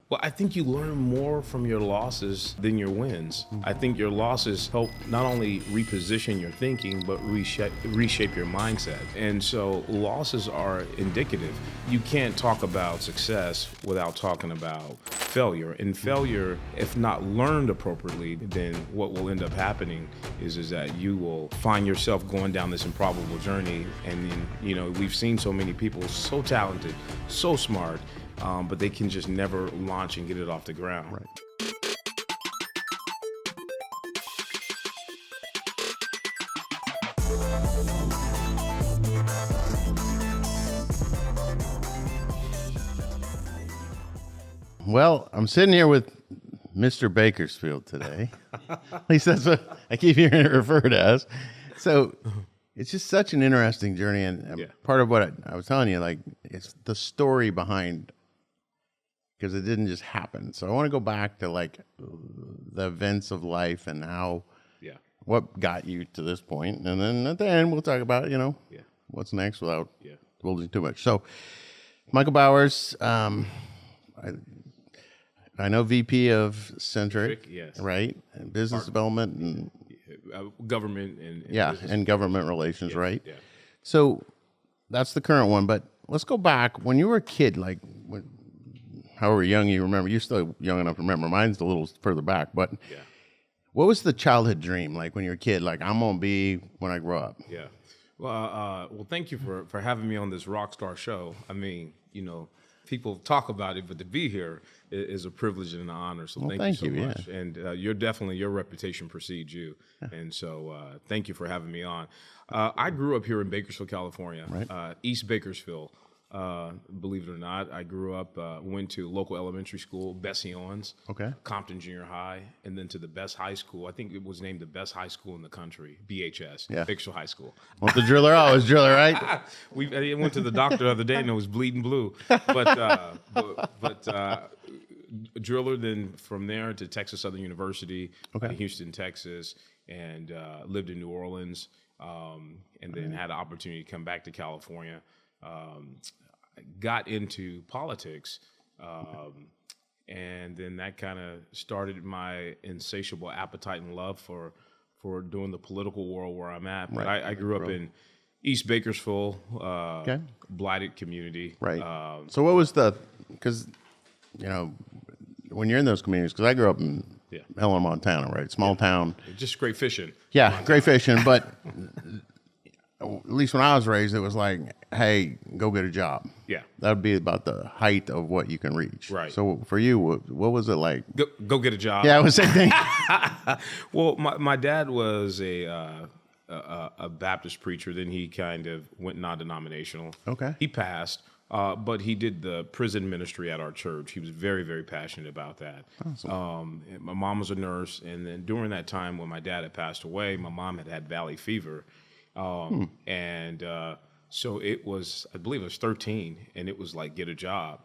Well, I think you learn more from your losses than your wins. I think your losses help not only reposition your thinking, but reshape your mindset. And so losses are indicative. You can't talk about success without talking about failure. And failure, if not learned appropriately, then what will end up happening is that you will find yourself going down this improbable journey. And then, we've seen so many people so talented, so smart, but they can just never launch and get it off the ground. Right. Well, I'm sitting here with Mr. Bakersfield today. At least that's what I keep hearing it referred as. So it's just such an interesting journey. And part of what I was telling you, like, it's the story behind, because it didn't just happen. So I want to go back to like the events of life and how, what got you to this point. And then at the end, we'll talk about, what's next without divulging too much. So Michael Bowers, I know VP of Centric, right? And business development and government and and government relations, right? Yeah. So that's the current one. But let's go back when you were a kid, like however young you remember. You're still young enough to remember. Mine's a little further back, but what was the childhood dream like when you were a kid? Like, I'm gonna be when I grow up. Yeah. Well, thank you for having me on this rock star show. I mean, people talk about it, but to be here is a privilege and an honor. So thank you so much. Yeah. And your reputation precedes you. And so thank you for having me on. I grew up here in Bakersfield, California, East Bakersfield. Believe it or not, I grew up, went to local elementary school, Bessie Owens, Compton Junior High, and then to the best high school. I think it was named the best high school in the country, BHS, Bakersfield High School. Well, the driller, always driller, right? I went to the doctor the other day and it was bleeding blue. But driller, then from there to Texas Southern University, Houston, Texas, and lived in New Orleans, and then had an opportunity to come back to California. Got into politics, and then that kind of started my insatiable appetite and love for doing the political world where I'm at. But I grew up in East Bakersfield, blighted community. Right. So what was because, when you're in those communities, because I grew up in Helena, Montana, right? Small town. Just great fishing. Yeah, Montana. Great fishing. But at least when I was raised, it was like, hey, go get a job. Yeah. That would be about the height of what you can reach. Right. So for you, what was it like? Go get a job. Yeah, it was the same thing. Well, my dad was a Baptist preacher. Then he kind of went non-denominational. Okay. He passed, but he did the prison ministry at our church. He was very, very passionate about that. Awesome. My mom was a nurse, and then during that time when my dad had passed away, my mom had valley fever. And so it was, I believe it was 13, and it was like, get a job.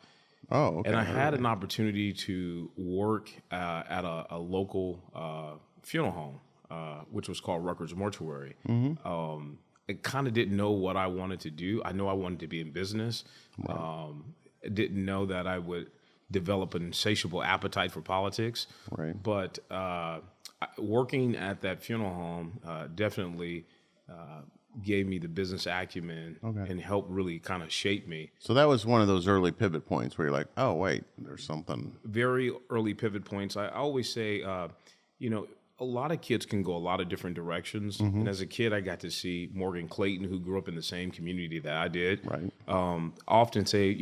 Oh, okay. And I had an opportunity to work at a local funeral home, which was called Rutgers Mortuary. Mm-hmm. I kind of didn't know what I wanted to do. I know I wanted to be in business. Right. Didn't know that I would develop an insatiable appetite for politics. Right. But working at that funeral home definitely gave me the business acumen and helped really kind of shape me. So that was one of those early pivot points where you're like, oh, wait, there's something. Very early pivot points. I always say, a lot of kids can go a lot of different directions. Mm-hmm. And as a kid, I got to see Morgan Clayton, who grew up in the same community that I did. Right. Often say,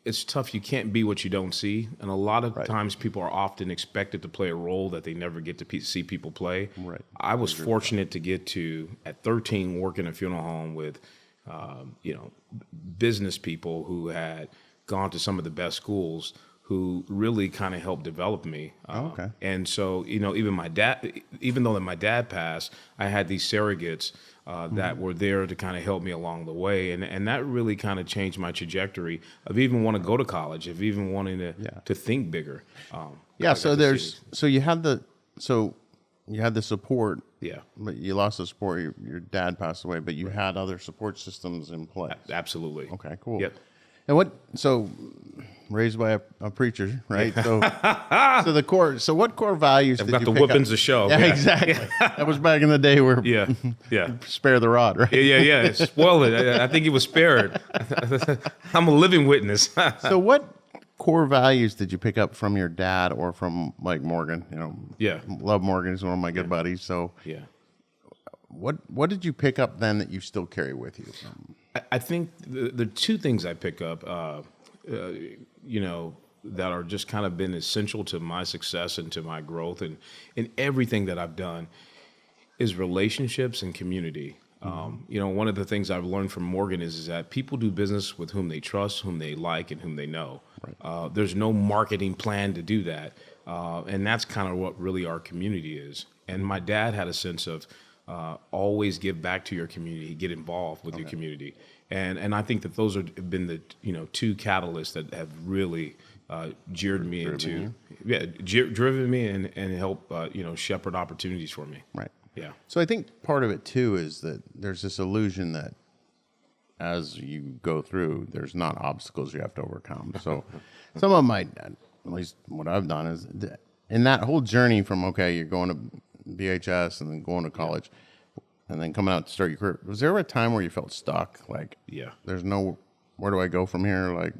it's tough. You can't be what you don't see. And a lot of times people are often expected to play a role that they never get to see people play. Right. I was fortunate to get to, at 13, work in a funeral home with, business people who had gone to some of the best schools, who really kind of helped develop me. And so, even though my dad passed, I had these surrogates that were there to kind of help me along the way. And that really kind of changed my trajectory of even wanting to go to college, of even wanting to think bigger. So you had the support. Yeah. But you lost the support. Your dad passed away, but you had other support systems in place. Absolutely. Okay, cool. Yep. And raised by a preacher, right? So, so the core. So, what core values I've did got you the pick whippings up? to show. Yeah, exactly. That was back in the day where Yeah. spare the rod, right? Yeah. Spoil it. I think he was spared. I'm a living witness. So, what core values did you pick up from your dad or from like Morgan? Yeah. Love Morgan. He's one of my good buddies. So, Yeah. what did you pick up then that you still carry with you? I think the two things I pick up, that are just kind of been essential to my success and to my growth and in everything that I've done is relationships and community. One of the things I've learned from Morgan is that people do business with whom they trust, whom they like, and whom they know. Right. There's no marketing plan to do that. And that's kind of what really our community is. And my dad had a sense of always give back to your community, get involved with your community. And I think that those have been the two catalysts that have really driven me and helped shepherd opportunities for me. Right. Yeah. So I think part of it too is that there's this illusion that as you go through, there's not obstacles you have to overcome. So some of my, at least what I've done is in that whole journey from, okay, you're going to BHS and then going to college and then coming out to start your career. Was there ever a time where you felt stuck? Like, there's no, where do I go from here? Like,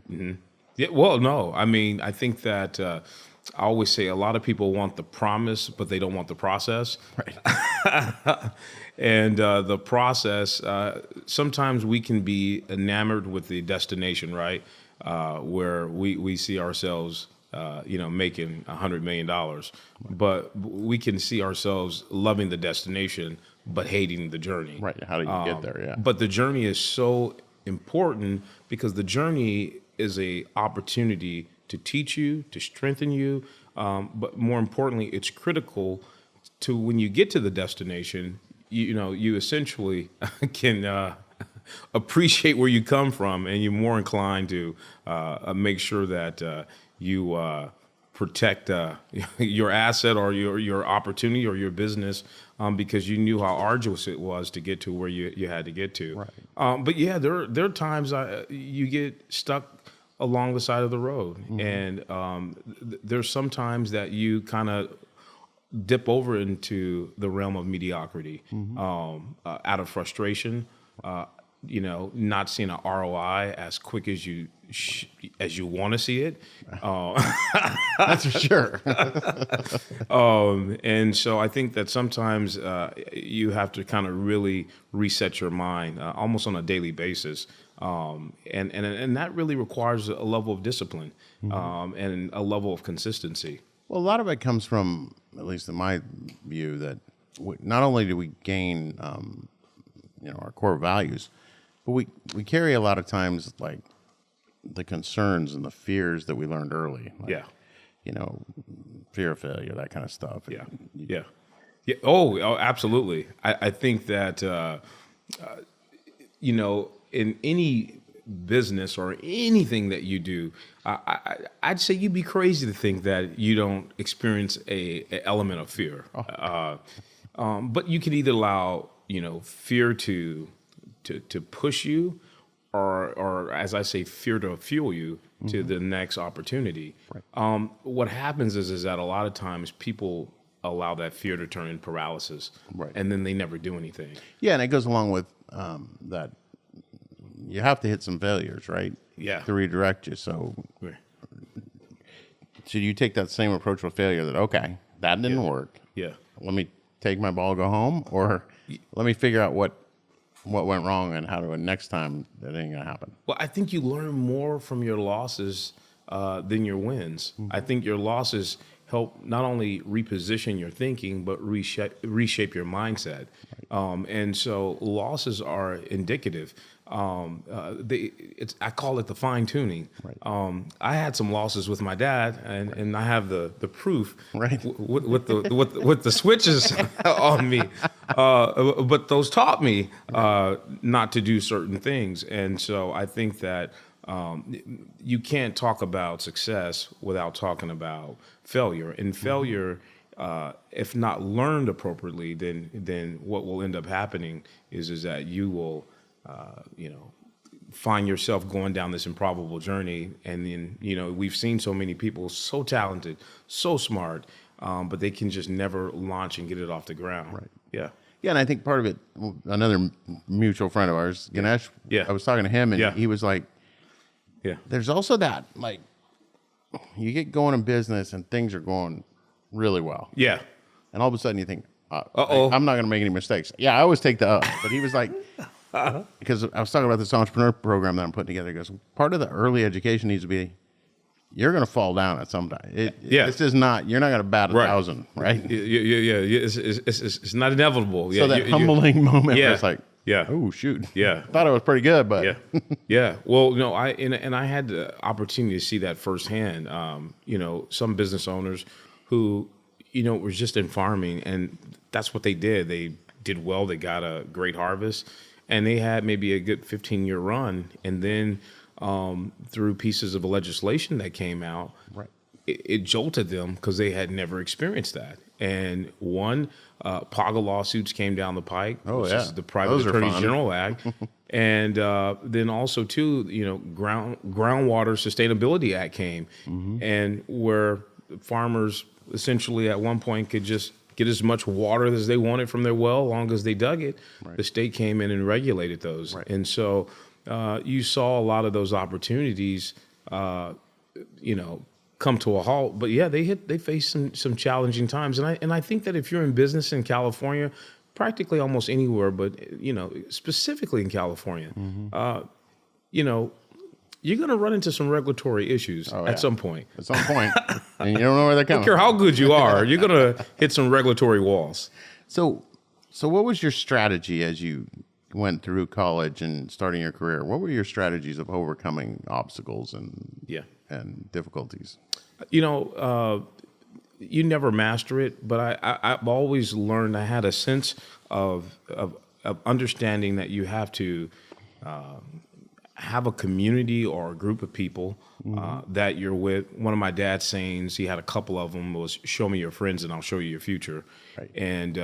Yeah, well, no. I mean, I think that I always say a lot of people want the promise, but they don't want the process. right. And the process, sometimes we can be enamored with the destination, right? Where we see ourselves, making $100 million. But we can see ourselves loving the destination, but hating the journey. Right. How do you get there? Yeah. But the journey is so important because the journey is a opportunity to teach you, to strengthen you. But more importantly, it's critical to when you get to the destination, you essentially can appreciate where you come from, and you're more inclined to make sure that you protect your asset or your opportunity or your business because you knew how arduous it was to get to where you had to get to. Right. But yeah, there are times you get stuck along the side of the road, and there's sometimes that you kind of dip over into the realm of mediocrity out of frustration. Not seeing an ROI as quick as you want to see it. That's for sure. And so I think that sometimes you have to kind of really reset your mind almost on a daily basis. And that really requires a level of discipline and a level of consistency. Well, a lot of it comes from, at least in my view, that not only do we gain, our core values, but we carry a lot of times like the concerns and the fears that we learned early. Like, fear of failure, that kind of stuff. Yeah. Oh, absolutely. I think that, in any business or anything that you do, I'd say you'd be crazy to think that you don't experience a element of fear. But you can either allow, fear to push you, or as I say, fear to fuel you to the next opportunity. Right. What happens is that a lot of times people allow that fear to turn into paralysis, right, and then they never do anything. Yeah, and it goes along with that. You have to hit some failures, right? Yeah. To redirect you. So, should you take that same approach with failure? That okay, that didn't work. Yeah. Let me take my ball, go home, or let me figure out what went wrong and how to next time that ain't gonna happen. Well, I think you learn more from your losses than your wins. I think your losses help not only reposition your thinking, but reshape your mindset. And so losses are indicative. I call it the fine tuning. Right. I had some losses with my dad, and I have the proof. Right. With the switches on me. But those taught me not to do certain things, and so I think that you can't talk about success without talking about failure. And failure, if not learned appropriately, then what will end up happening is that you will, find yourself going down this improbable journey. And then, we've seen so many people so talented, so smart, but they can just never launch and get it off the ground. Right. Yeah. Yeah, and I think part of it, another mutual friend of ours, Ganesh, Yeah. I was talking to him, and he was like, Yeah. there's also that, like, you get going in business and things are going really well. Yeah. And all of a sudden you think, Uh-oh. I'm not going to make any mistakes. Yeah, I always take the but he was like, because I was talking about this entrepreneur program that I'm putting together. He goes, part of the early education needs to be, you're going to fall down at some time. This is not, you're not going to bat 1,000, right? Yeah. It's not inevitable. Yeah. So that humbling moment where it's like, yeah. oh, shoot. Yeah. Thought it was pretty good, but. Yeah. Yeah. Well, no, I had the opportunity to see that firsthand. Some business owners who, were just in farming, and that's what they did. They did well. They got a great harvest, and they had maybe a good 15-year run. And then through pieces of legislation that came out, right, it jolted them because they had never experienced that. And one, PAGA lawsuits came down the pike, which is the Private Attorney General Act. And then also, too, Groundwater Sustainability Act came, and where farmers essentially at one point could just get as much water as they wanted from their well, as long as they dug it. Right. The state came in and regulated those. Right. And so you saw a lot of those opportunities, come to a halt. But yeah, they faced some challenging times. And I think that if you're in business in California, practically almost anywhere, but specifically in California, you're going to run into some regulatory issues at some point. At some point. And you don't know where they're coming. I don't care how good you are, you're going to hit some regulatory walls. So what was your strategy as you went through college and starting your career? What were your strategies of overcoming obstacles and difficulties? You never master it, but I've always learned, I had a sense of understanding that you have to have a community or a group of people that you're with. One of my dad's sayings, he had a couple of them, was "Show me your friends, and I'll show you your future." Right. And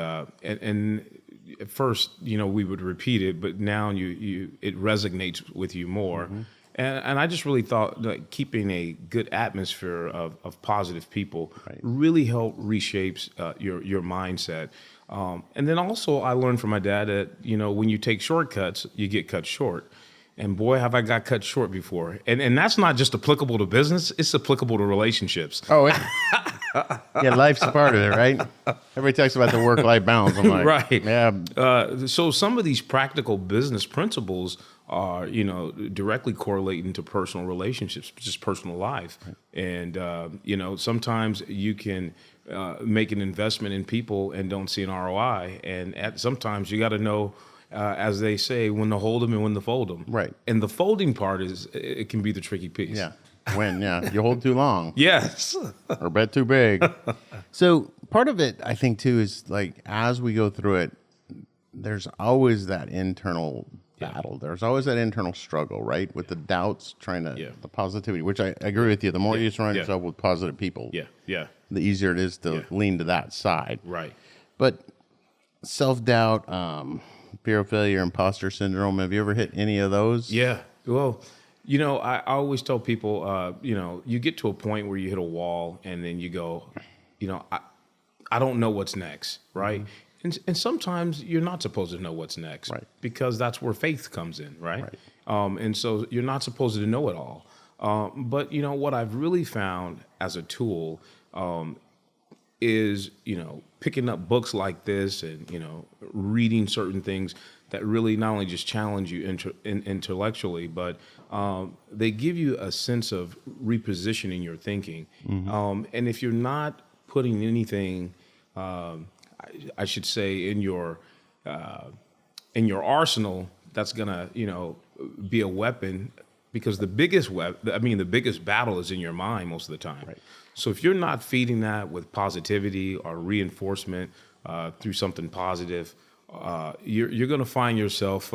at first, we would repeat it, but now it resonates with you more. And I just really thought that keeping a good atmosphere of positive people really helped reshapes your mindset. And then also, I learned from my dad that when you take shortcuts, you get cut short. And boy, have I got cut short before. And that's not just applicable to business, it's applicable to relationships. Oh, yeah, life's a part of it, right? Everybody talks about the work-life balance. I'm like, right. Yeah. So some of these practical business principles are, directly correlating to personal relationships, just personal life. Right. And, sometimes you can make an investment in people and don't see an ROI. And sometimes you got to know, as they say, when to hold them and when to fold them. Right. And the folding part it can be the tricky piece. Yeah. You hold too long. Yes. Or bet too big. So part of it, I think, too, is like as we go through it, there's always that internal battle. There's always that internal struggle, right? With the doubts, the positivity, which I agree with you. The more you surround yourself with positive people, the easier it is to lean to that side. Right. But self-doubt, fear of failure, imposter syndrome, have you ever hit any of those? Yeah. Well, I always tell people, you get to a point where you hit a wall and then you go, I don't know what's next, right? And sometimes you're not supposed to know what's next, right? Because that's where faith comes in, right? And so you're not supposed to know it all. But what I've really found as a tool is, picking up books like this and, reading certain things that really not only just challenge you intellectually, but they give you a sense of repositioning your thinking. And if you're not putting anything, I should say, in your arsenal, that's gonna, be a weapon, because the biggest battle is in your mind most of the time. Right. So if you're not feeding that with positivity or reinforcement through something positive, you're going to find yourself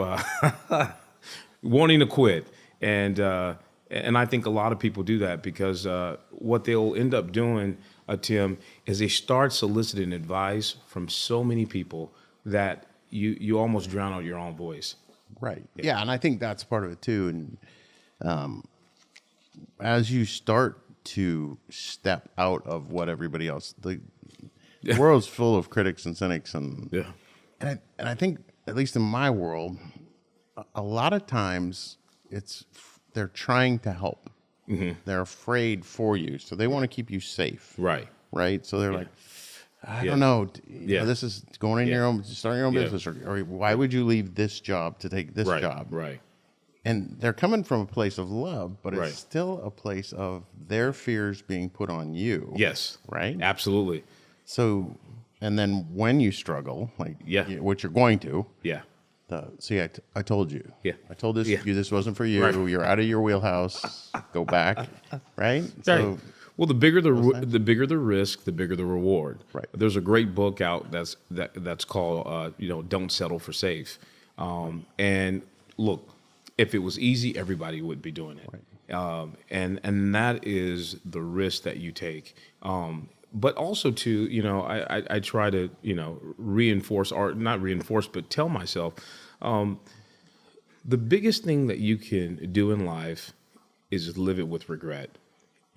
wanting to quit. And I think a lot of people do that because what they'll end up doing, Tim, is they start soliciting advice from so many people that you almost drown out your own voice. Right. Yeah, and I think that's part of it too. And as you start to step out of what everybody else, the world's full of critics and cynics, and I think, at least in my world, a lot of times they're trying to help. They're afraid for you, so they want to keep you safe. Right. So they're like, I don't know. This is going in your own, starting your own business, or why would you leave this job to take this job? Right. And they're coming from a place of love, but it's still a place of their fears being put on you. Yes. Right? Absolutely. So, and then when you struggle, like what you're going to, see, I told you. I told this wasn't for you. You're out of your wheelhouse. Go back. Right? So, well, the bigger the risk, the bigger the reward. Right. There's a great book out that's called Don't Settle for Safe. And look, if it was easy, everybody would be doing it. Right. And that is the risk that you take. But also too, I try to, reinforce, or not reinforce, but tell myself, the biggest thing that you can do in life is live it with regret.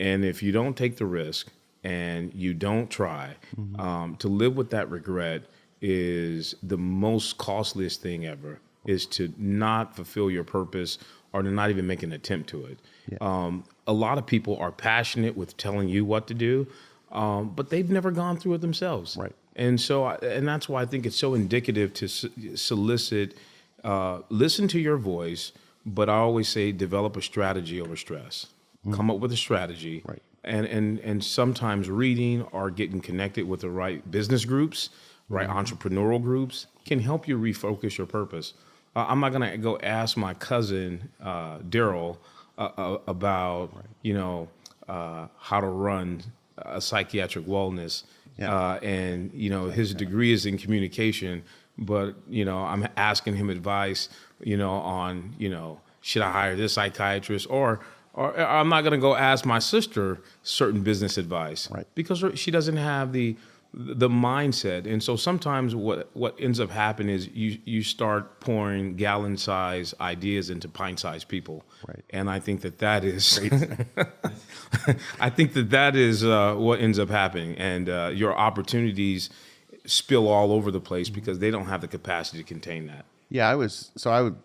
And if you don't take the risk and you don't try, to live with that regret is the most costliest thing ever, is to not fulfill your purpose or to not even make an attempt to it. A lot of people are passionate with telling you what to do, but they've never gone through it themselves. Right. And so, and that's why I think it's so indicative to solicit, listen to your voice, but I always say develop a strategy over stress. Come up with a strategy. Right. And sometimes reading or getting connected with the right business groups, right entrepreneurial groups can help you refocus your purpose. I'm not going to go ask my cousin, Daryl, about, how to run a psychiatric wellness. And, his degree is in communication, but, I'm asking him advice, on, should I hire this psychiatrist, or I'm not going to go ask my sister certain business advice, because she doesn't have the mindset. And so sometimes what ends up happening is you start pouring gallon-sized ideas into pint-sized people. Right. And I think that is I think that is what ends up happening. And your opportunities spill all over the place because they don't have the capacity to contain that. Yeah, I was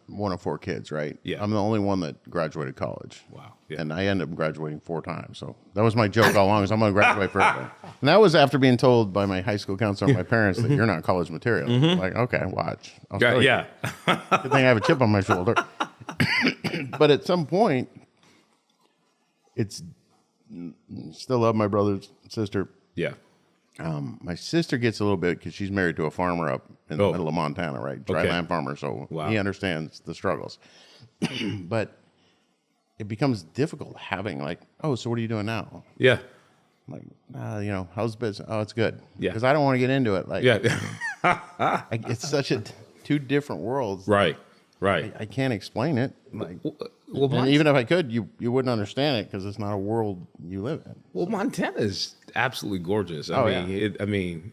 one of 4 kids, right? Yeah. I'm the only one that graduated college. Wow. Yeah. And I ended up graduating 4 times. So that was my joke all along, is I'm going to graduate forever. And that was after being told by my high school counselor and my parents that you're not college material. Like, okay, watch. I'll show you. Good thing I have a chip on my shoulder. But at some point, still love my brother, sister. Yeah. My sister gets a little bit because she's married to a farmer up in the middle of Montana, right? Dry land farmer, so he understands the struggles. But it becomes difficult having so what are you doing now? Yeah. How's business? Oh, it's good. Yeah. Because I don't want to get into it. It's such 2 different worlds. Right. I can't explain it. And even if I could, you wouldn't understand it because it's not a world you live in. Well, Montana is absolutely gorgeous. I mean,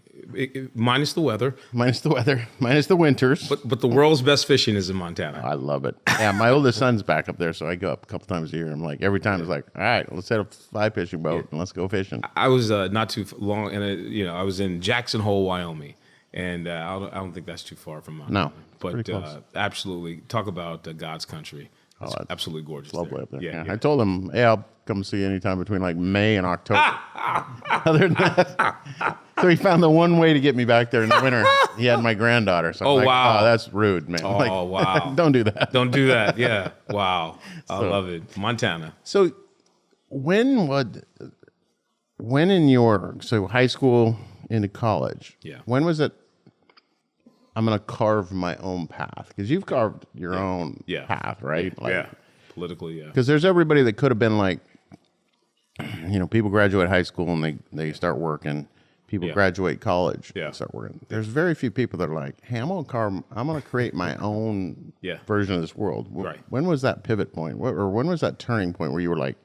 minus the weather. Minus the winters. But the world's best fishing is in Montana. I love it. Yeah, my oldest son's back up there, so I go up a couple times a year. I'm like, every time it's like, all right, let's set a fly fishing boat and let's go fishing. I was not too long, and I was in Jackson Hole, Wyoming, and I don't think that's too far from Montana. No, but absolutely, talk about God's country. It's absolutely gorgeous. Lovely up there. Yeah. I told him, hey, I'll come see you anytime between May and October. Other than that, so he found the one way to get me back there in the winter. He had my granddaughter. So wow, that's rude, man. Oh wow, don't do that. Don't do that. Yeah, wow, I love it, Montana. So when in your high school into college? Yeah. When was it? I'm going to carve my own path, because you've carved your own path, right? Politically, Because there's everybody that could have been people graduate high school and they start working. People graduate college and start working. There's very few people that are like, hey, I'm going to create my own version of this world. Right. When was that pivot point, or when was that turning point where you were like,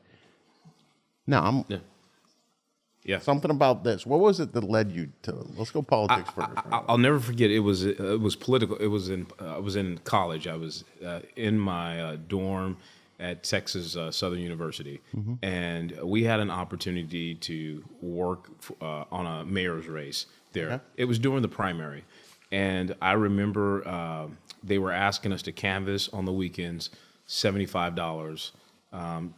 no, Yeah. Something about this. What was it that led you to? Let's go politics first. I'll never forget. It was political. It was in I was in college. I was in my dorm at Texas Southern University, and we had an opportunity to work on a mayor's race there. Okay. It was during the primary, and I remember they were asking us to canvass on the weekends, $75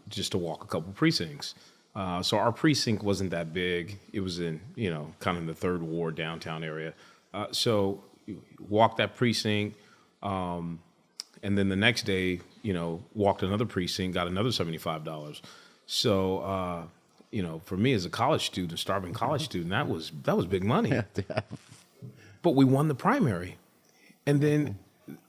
just to walk a couple precincts. So our precinct wasn't that big. It was in, kind of the third ward downtown area. So walked that precinct, and then the next day, walked another precinct, got another $75. So, for me as a college student, starving college student, that was big money. Yeah. But we won the primary, and then.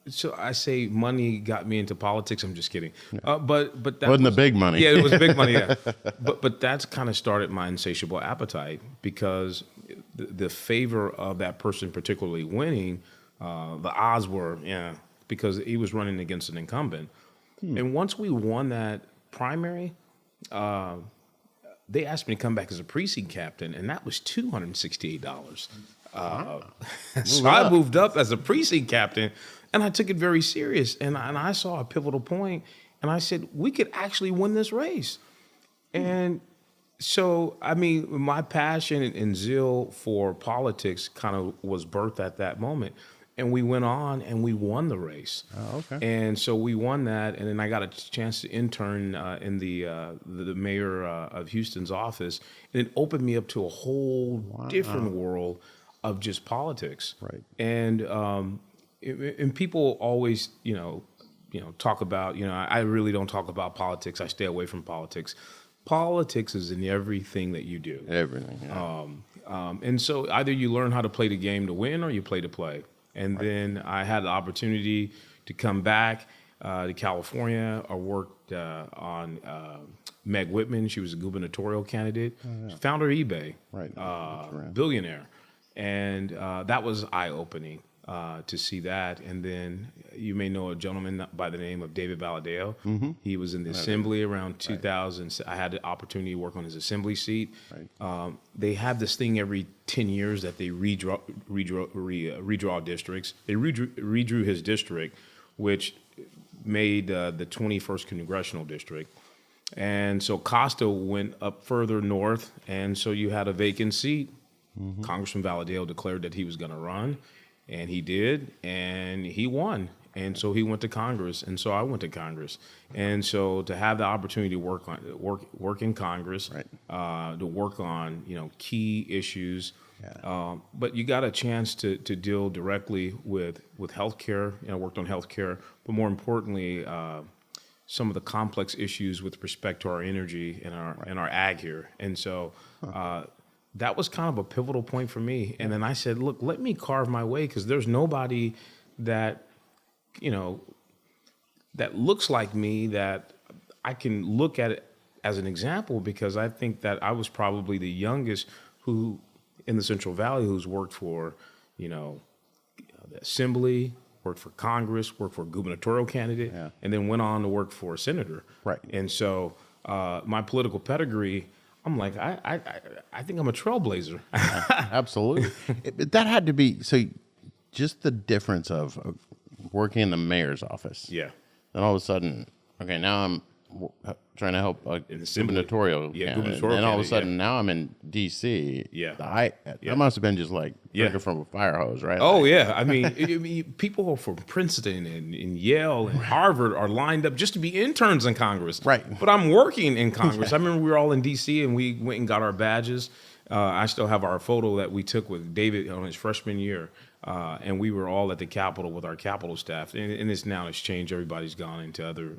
So I say money got me into politics. I'm just kidding. But that wasn't the big money. Yeah, it was big money. Yeah, but that's kind of started my insatiable appetite because the favor of that person particularly winning, the odds were because he was running against an incumbent. And once we won that primary, they asked me to come back as a precinct captain, and that was $268. So I moved up as a precinct captain. And I took it very serious, and I saw a pivotal point, and I said, we could actually win this race. And so, my passion and zeal for politics kind of was birthed at that moment. And we went on, and we won the race. Oh, okay. And so we won that, and then I got a chance to intern in the mayor of Houston's office, and it opened me up to a whole different world of just politics. Right. And people always, talk about, I really don't talk about politics. I stay away from politics. Politics is in everything that you do. Everything. Yeah. And so either you learn how to play the game to win or you play to play. And then I had the opportunity to come back to California. I worked on Meg Whitman. She was a gubernatorial candidate. Founder of eBay. Right. Billionaire. And that was eye-opening. To see that. And then you may know a gentleman by the name of David Valadao. Mm-hmm. He was in the assembly around 2000. Right. I had the opportunity to work on his assembly seat. Right. They have this thing every 10 years that they redraw districts. They redrew his district, which made the 21st Congressional District. And so Costa went up further north, and so you had a vacant seat. Mm-hmm. Congressman Valadao declared that he was going to run. And he did, and he won. And so he went to Congress, and so I went to Congress. And so to have the opportunity to work in Congress, right. To work on key issues, but you got a chance to deal directly with healthcare. I worked on healthcare, but more importantly, some of the complex issues with respect to our energy and our ag here. And so. That was kind of a pivotal point for me. And then I said, look, let me carve my way because there's nobody that, that looks like me that I can look at it as an example because I think that I was probably the youngest who in the Central Valley who's worked for, the assembly, worked for Congress, worked for a gubernatorial candidate, and then went on to work for a senator. Right. And so my political pedigree, I'm like, I think I'm a trailblazer. Absolutely. That had to be, so just the difference of working in the mayor's office. Yeah. Then all of a sudden, okay, now I'm trying to help a gubernatorial candidate. And all of a sudden, now I'm in D.C. Yeah. That must have been just like drinking from a fire hose, right? Oh, yeah. I mean, people from Princeton and Yale and Harvard are lined up just to be interns in Congress. Right. But I'm working in Congress. I remember we were all in D.C. and we went and got our badges. I still have our photo that we took with David on his freshman year. And we were all at the Capitol with our Capitol staff. And it's changed. Everybody's gone into other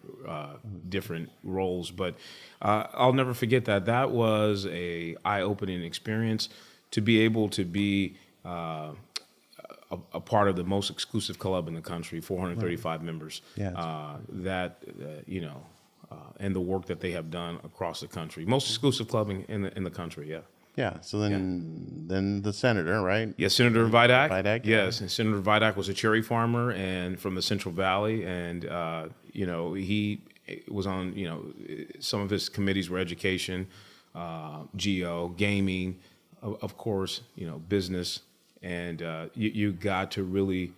different roles. But I'll never forget that. That was a eye-opening experience to be able to be a part of the most exclusive club in the country, 435 members. Yeah, and the work that they have done across the country. Most exclusive club in the country, yeah. Yeah, so then the senator, right? Yes, Senator Vidak. Vidak, yes, and Senator Vidak was a cherry farmer and from the Central Valley, and he was on, some of his committees were education, geo, gaming, of course, business, and you got to really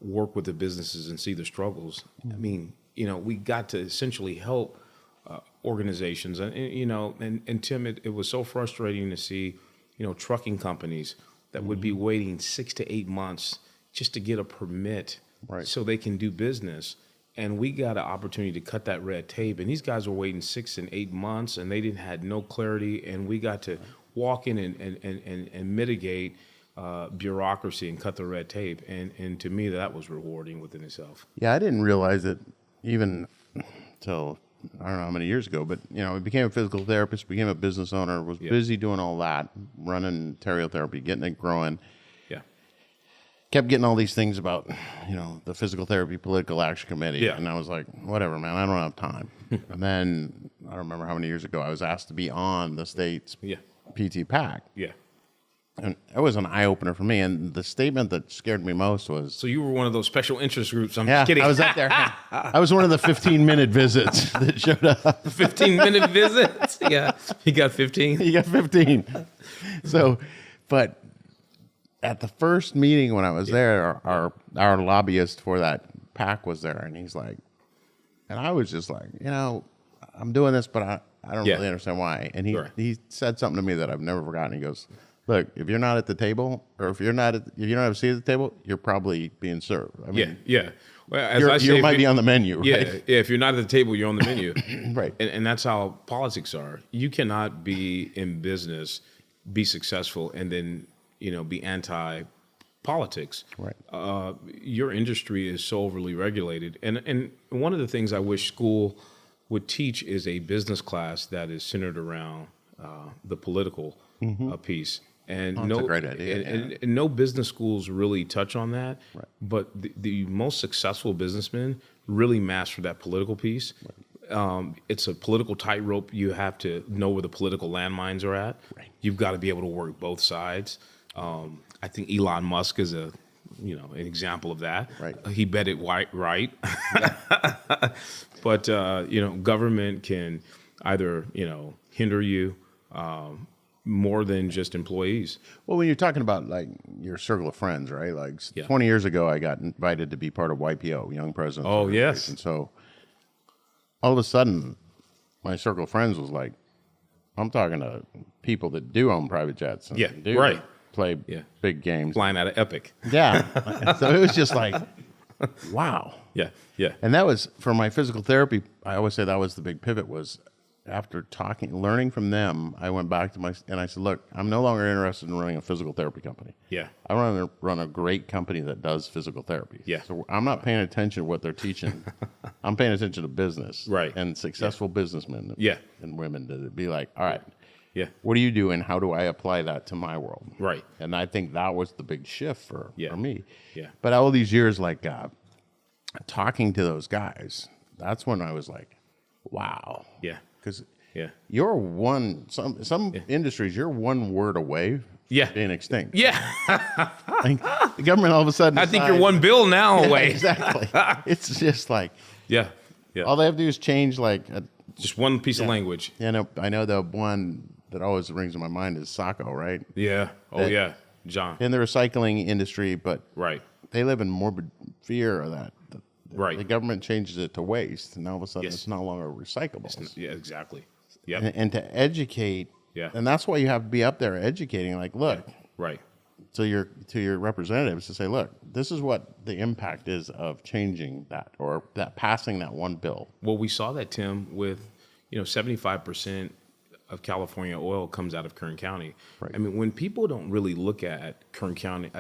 work with the businesses and see the struggles. I mean, we got to essentially help organizations, and Tim, it was so frustrating to see, trucking companies that would be waiting 6 to 8 months just to get a permit, Right. so they can do business. And we got an opportunity to cut that red tape. And these guys were waiting 6 and 8 months, and they had no clarity. And we got to walk in and mitigate bureaucracy and cut the red tape. And to me, that was rewarding within itself. Yeah, I didn't realize it even till I don't know how many years ago, but I became a physical therapist, became a business owner, was busy doing all that, running Terrio therapy, getting it growing. Yeah. Kept getting all these things about, the physical therapy political action committee. Yeah. And I was like, whatever, man, I don't have time. And then I don't remember how many years ago I was asked to be on the state's PT PAC. Yeah. And it was an eye opener for me. And the statement that scared me most was, So you were one of those special interest groups. I'm just kidding. I was up there. I was one of the 15-minute visits that showed up. 15-minute visits. Yeah. You got 15. You got 15. So, but at the first meeting when I was there, our lobbyist for that PAC was there, and he's like, and I was just like, I'm doing this, but I don't really understand why. And he said something to me that I've never forgotten. He goes, look, if you're not at the table, or if you don't have a seat at the table, you're probably being served. I mean, yeah. Well, as I say, you might be on the menu, right? Yeah. If you're not at the table, you're on the menu. Right. And that's how politics are. You cannot be in business, be successful, and then be anti-politics. Right. Your industry is so overly regulated, and one of the things I wish school would teach is a business class that is centered around the political piece. And That's a great idea. And no business schools really touch on that. Right. But the most successful businessmen really master that political piece. Right. It's a political tightrope. You have to know where the political landmines are at. Right. You've got to be able to work both sides. I think Elon Musk is an example of that. Right. He bet it right. But government can either hinder you more than just employees. Well, when you're talking about like your circle of friends, right? Like Yeah. 20 years ago, I got invited to be part of YPO, Young Presidents. Oh, yes. And so all of a sudden, my circle of friends was like, I'm talking to people that do own private jets. And Yeah, do right. Play big games. Flying out of Epic. Yeah. So it was just like, wow. Yeah, yeah. And that was, for my physical therapy, I always say that was the big pivot, was after learning from them, I went back to and I said, look, I'm no longer interested in running a physical therapy company. Yeah. I want to run a great company that does physical therapy. Yeah. So I'm not paying attention to what they're teaching. I'm paying attention to business. Right. And successful businessmen and women to be like, all right, what do you do and how do I apply that to my world? Right. And I think that was the big shift for me. Yeah. But all these years, like talking to those guys, that's when I was like, wow. Yeah. Because Yeah. you're some industries, you're one word away from being extinct. Yeah. Like, the government all of a sudden I think you're one bill now away. Exactly. It's just like, Yeah. all they have to do is change Just one piece of language. I know the one that always rings in my mind is Sacco, right? Yeah. Oh, yeah. John. In the recycling industry, but Right. they live in morbid fear of that. Right. The government changes it to waste, and all of a sudden it's no longer recyclable. Yeah, exactly. Yeah. And to educate, and that's why you have to be up there educating. Like, look, Right. to your representatives to say, look, this is what the impact is of changing that, or that passing that one bill. Well, we saw that, Tim, with 75% of California oil comes out of Kern County. Right. I mean, when people don't really look at Kern County,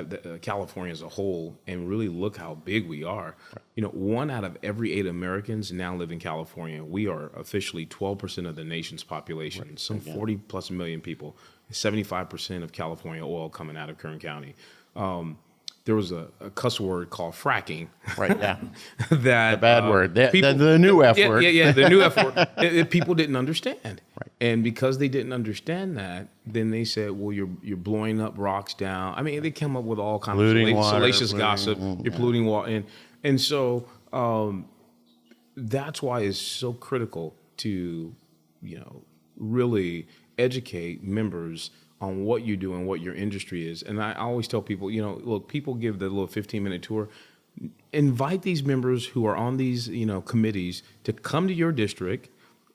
California as a whole, and really look how big we are, 1 out of every 8 Americans now live in California. We are officially 12% of the nation's population, some 40 plus million people, 75% of California oil coming out of Kern County. There was a cuss word called fracking. Right, yeah. That the bad word. The new F word. Yeah, the new F word. People didn't understand. Right. And because they didn't understand that, then they said, well, you're blowing up rocks down. I mean, they came up with all kinds of salacious gossip. You're polluting water. And so that's why it's so critical to, really educate members on what you do and what your industry is. And I always tell people, look, people give the little 15-minute tour. Invite these members who are on these, committees to come to your district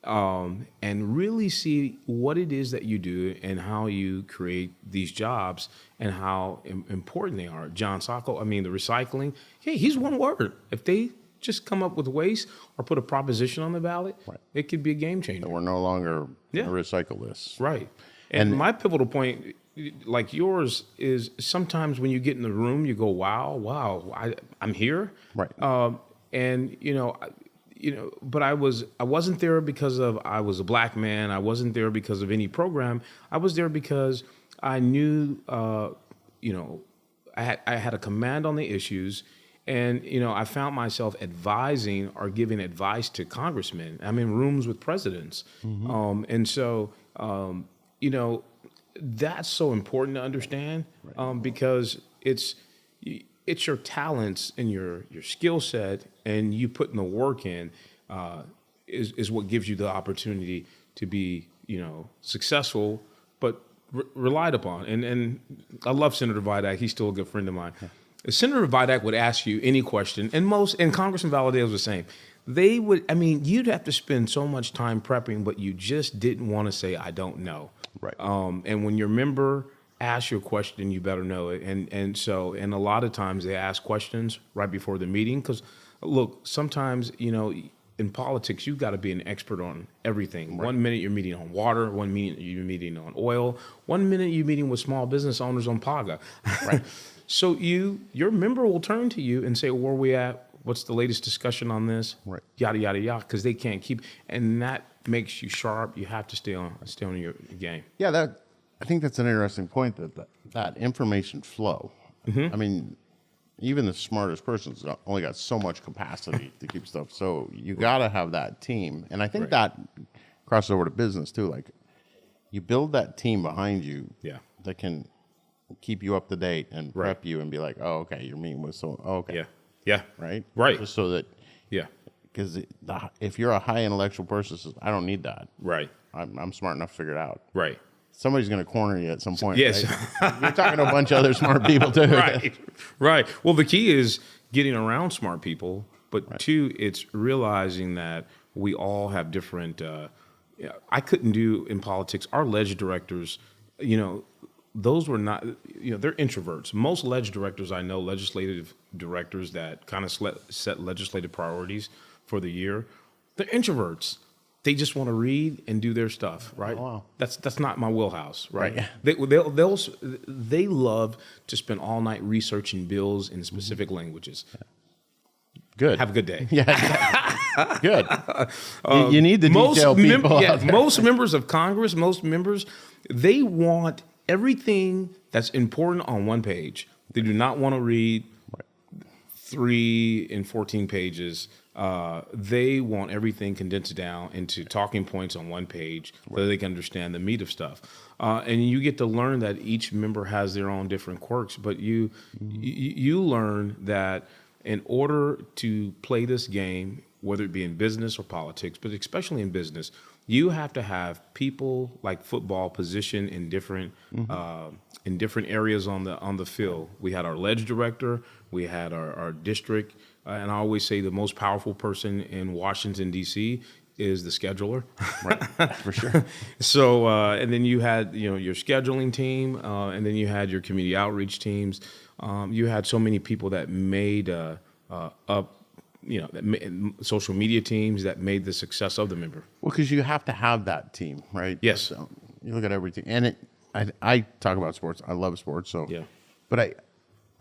and really see what it is that you do and how you create these jobs and how important they are. John Sacco, the recycling, hey, he's one word. If they just come up with waste or put a proposition on the ballot, it could be a game changer. We're no longer going to recycle this. Right. And my pivotal point, like yours, is sometimes when you get in the room, you go, wow, I'm here. Right. But I wasn't there because I was a black man. I wasn't there because of any program. I was there because I knew, I had a command on the issues. And, I found myself advising or giving advice to congressmen. I'm in rooms with presidents. That's so important to understand because it's your talents and your skill set and you putting the work in is what gives you the opportunity to be, successful, but relied upon. And I love Senator Vidak. He's still a good friend of mine. If Senator Vidak would ask you any question, and Congressman Valadez was the same. They would, you'd have to spend so much time prepping, but you just didn't want to say, I don't know. Right. And when your member asks you a question, you better know it. And a lot of times they ask questions right before the meeting. Because, look, sometimes, in politics, you've got to be an expert on everything. Right. 1 minute you're meeting on water, 1 minute you're meeting on oil, 1 minute you're meeting with small business owners on PAGA. Right. So your member will turn to you and say, where are we at? What's the latest discussion on this? Right. Yada, yada, yada, because they can't keep, and that makes you sharp. You have to stay on your game. Yeah, I think that's an interesting point, that information flow. Mm-hmm. Even the smartest person's only got so much capacity to keep stuff. So you got to have that team. And I think that crosses over to business too. Like you build that team behind you that can keep you up to date and prep you and be like, oh, okay, you're meeting with so, oh, okay. Yeah. Right? Right. Just so that, because if you're a high intellectual person, says, I don't need that. Right. I'm smart enough to figure it out. Right. Somebody's going to corner you at some point. Yes. Right? You're talking to a bunch of other smart people too. Right. Well, the key is getting around smart people, but two, it's realizing that we all have different, I couldn't do in politics, our ledge directors, those were not, they're introverts. Most ledge directors I know, legislative directors that kind of set legislative priorities for the year, they're introverts. They just want to read and do their stuff, right? Oh, wow. That's not my wheelhouse, right? They love to spend all night researching bills in specific languages. Good. Have a good day. Yeah. Good. You need the detailed people. Most members of Congress, they want everything that's important on one page. They do not want to read 3 and 14 pages. They want everything condensed down into talking points on one page so they can understand the meat of stuff. And you get to learn that each member has their own different quirks, but you learn that in order to play this game, whether it be in business or politics, but especially in business, you have to have people like football positioned in different areas on the field. We had our ledge director, we had our district, and I always say the most powerful person in Washington D.C. is the scheduler. Right, for sure. So and then you had your scheduling team, and then you had your community outreach teams. You had so many people that made social media teams that made the success of the member. Well, because you have to have that team, right? Yes. So you look at everything, and I talk about sports. I love sports, so But I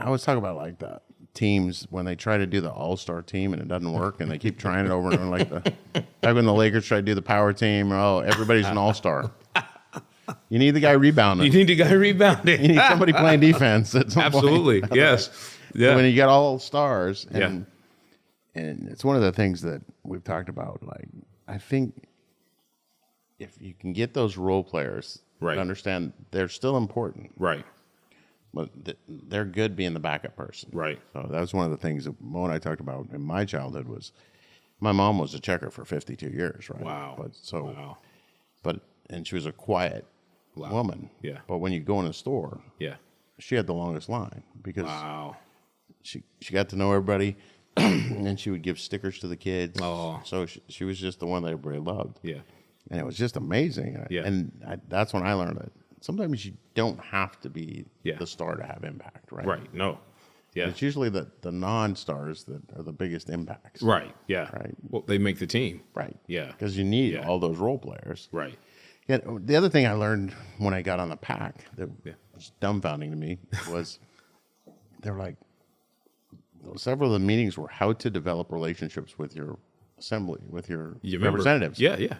always talk about like the teams when they try to do the all-star team and it doesn't work, and they keep trying it over and over. Like back when the Lakers tried to do the power team, everybody's an all-star. You need the guy rebounding. You need You need somebody playing defense at some Absolutely. point. Yes. Yeah. So when you get all stars, and it's one of the things that we've talked about. Like, I think if you can get those role players to understand they're still important. Right. But they're good being the backup person. Right. So that was one of the things that Mo and I talked about in my childhood was my mom was a checker for 52 years, right? Wow. And she was a quiet woman. Yeah. But when you go in a store, Yeah. she had the longest line because Wow. she got to know everybody, and then she would give stickers to the kids. Oh. So she was just the one that everybody loved. Yeah. And it was just amazing. Yeah. That's when I learned that sometimes you don't have to be Yeah. the star to have impact, right? Right. No. Yeah. It's usually the non-stars that are the biggest impacts. Right. Yeah. Right. Well, they make the team. Right. Yeah. Because you need Yeah. all those role players. Right. Yeah. The other thing I learned when I got on the pack that Yeah. was dumbfounding to me was they're like, several of the meetings were how to develop relationships with your assembly, with your representatives. Yeah. Yeah.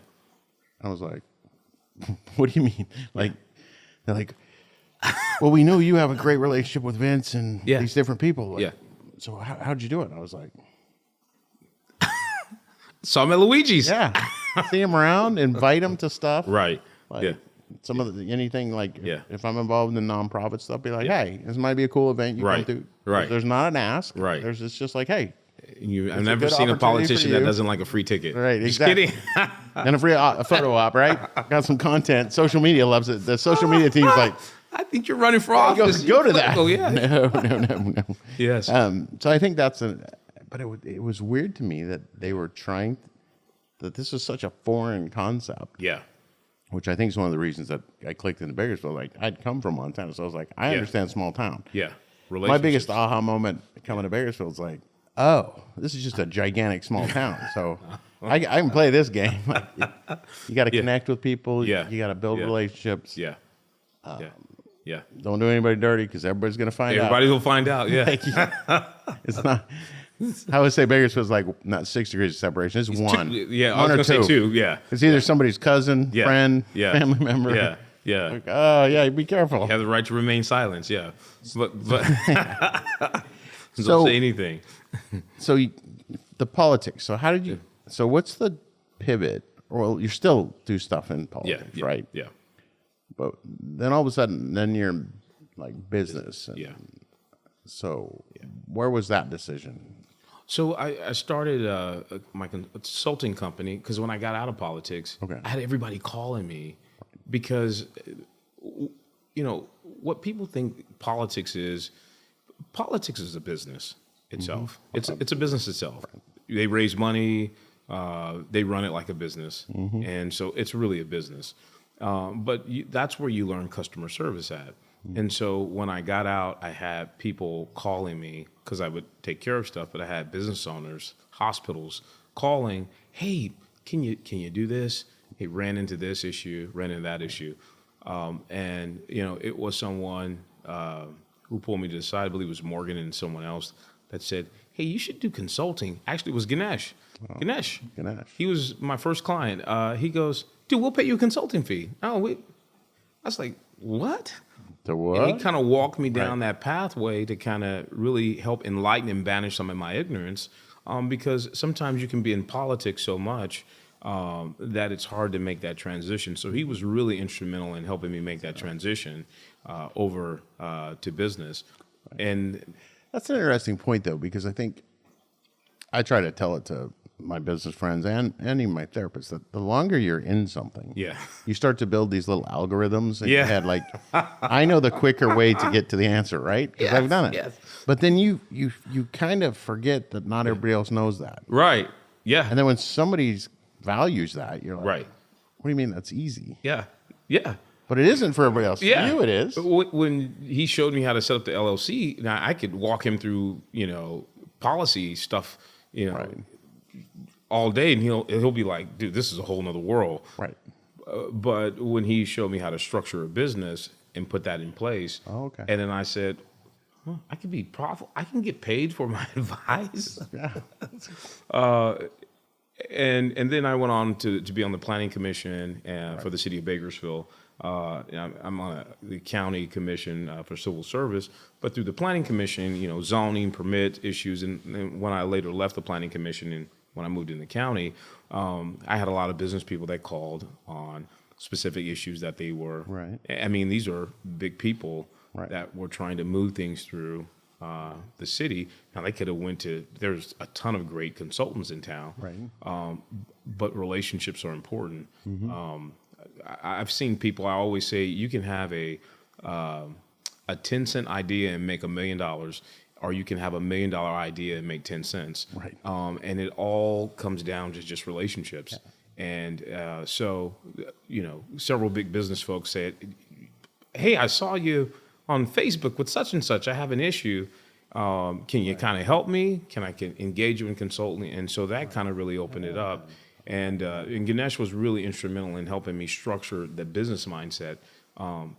I was like, what do you mean? Like, they're like, well, we know you have a great relationship with Vince and Yeah. these different people. Like, Yeah. So how'd you do it? I was like, Saw him at Luigi's. yeah, see him around, invite him to stuff. Right. Like, Yeah. Some of anything like Yeah. if I'm involved in nonprofit stuff, be like, hey, this might be a cool event you Right. come to. Right. There's not an ask. Right. It's just like, hey, I've never good seen a opportunity politician for that you. doesn't like a free ticket. Right, Just exactly. kidding. and a photo op, right? Got some content. Social media loves it. The social media team's like, I think you're running for office. go to that. Oh yeah. No. Yes. So I think but it was weird to me that they were trying, that this is such a foreign concept, Yeah. which I think is one of the reasons that I clicked into Bakersfield. Like, I'd come from Montana, so I was like, I Yeah. understand small town. Yeah. My biggest aha moment coming to Bakersfield is like, oh, this is just a gigantic small town. So I can play this game. Like, you got to connect with people. Yeah. You got to build Yeah. relationships. Yeah. Yeah. Yeah. Don't do anybody dirty because everybody's going to find out. Everybody will find out. Yeah. It's not. I would say Bakersfield's like not 6 degrees of separation. It's one. Yeah. I One was or gonna say two. two. Yeah. It's either somebody's cousin, Yeah. friend, Yeah. family member. Yeah. Yeah. Like, oh yeah, be careful. You have the right to remain silent. Yeah. But don't So- say anything. So the politics. So how did you? So what's the pivot? Well, you still do stuff in Yeah. politics, Yeah. right? Yeah. But then all of a sudden, then you're like business. And Yeah. So where was that decision? So I started my consulting company because when I got out of politics, Okay. I had everybody calling me because, what people think politics is a business itself. It's a business itself. They raise money, they run it like a business, and so it's really a business. But that's where you learn customer service at. And so when I got out, I had people calling me because I would take care of stuff, but I had business owners, hospitals calling, hey, can you do this? Hey, ran into this issue, ran into that issue. And it was someone who pulled me to the side, I believe it was Morgan and someone else, that said, hey, you should do consulting. Actually, it was Ganesh. Ganesh. He was my first client. He goes, dude, we'll pay you a consulting fee. I was like, what? The And what? he kind of walked me down that pathway to kind of really help enlighten and banish some of my ignorance, because sometimes you can be in politics so much that it's hard to make that transition. So he was really instrumental in helping me make that transition over to business. And That's an interesting point, though, because I think I try to tell it to my business friends and even my therapist that the longer you're in something, yeah, you start to build these little algorithms in Yeah. your head. Like, I know the quicker way to get to the answer, right? Because I've done it. yes. But then you kind of forget that not everybody else knows that. right, yeah, And then when somebody values that, you're like, right, what do you mean that's easy? yeah, yeah. But it isn't for everybody else. Yeah. For you, it is. When he showed me how to set up the LLC, now I could walk him through, policy stuff, Right. all day, and he'll be like, dude, this is a whole nother world. Right. But when he showed me how to structure a business and put that in place, Oh, okay. and then I said, I can be profitable. I can get paid for my advice. Yeah. And then I went on to be on the planning commission for the city of Bakersfield. I'm on the county commission for civil service, but through the planning commission, zoning, permit issues, and when I later left the planning commission and when I moved in the county, I had a lot of business people that called on specific issues that they were. Right. I mean, these are big people Right. that were trying to move things through the city. Now they could have went to. There's a ton of great consultants in town. Right. But relationships are important. I've seen people. I always say you can have a 10-cent idea and make $1 million, or you can have $1 million idea and make 10 cents. Right. And it all comes down to just relationships. Yeah. And so, several big business folks said, "Hey, I saw you on Facebook with such and such. I have an issue. Can you kind of help me? Can I engage you in consulting?" And so that kind of really opened it up. And Ganesh was really instrumental in helping me structure the business mindset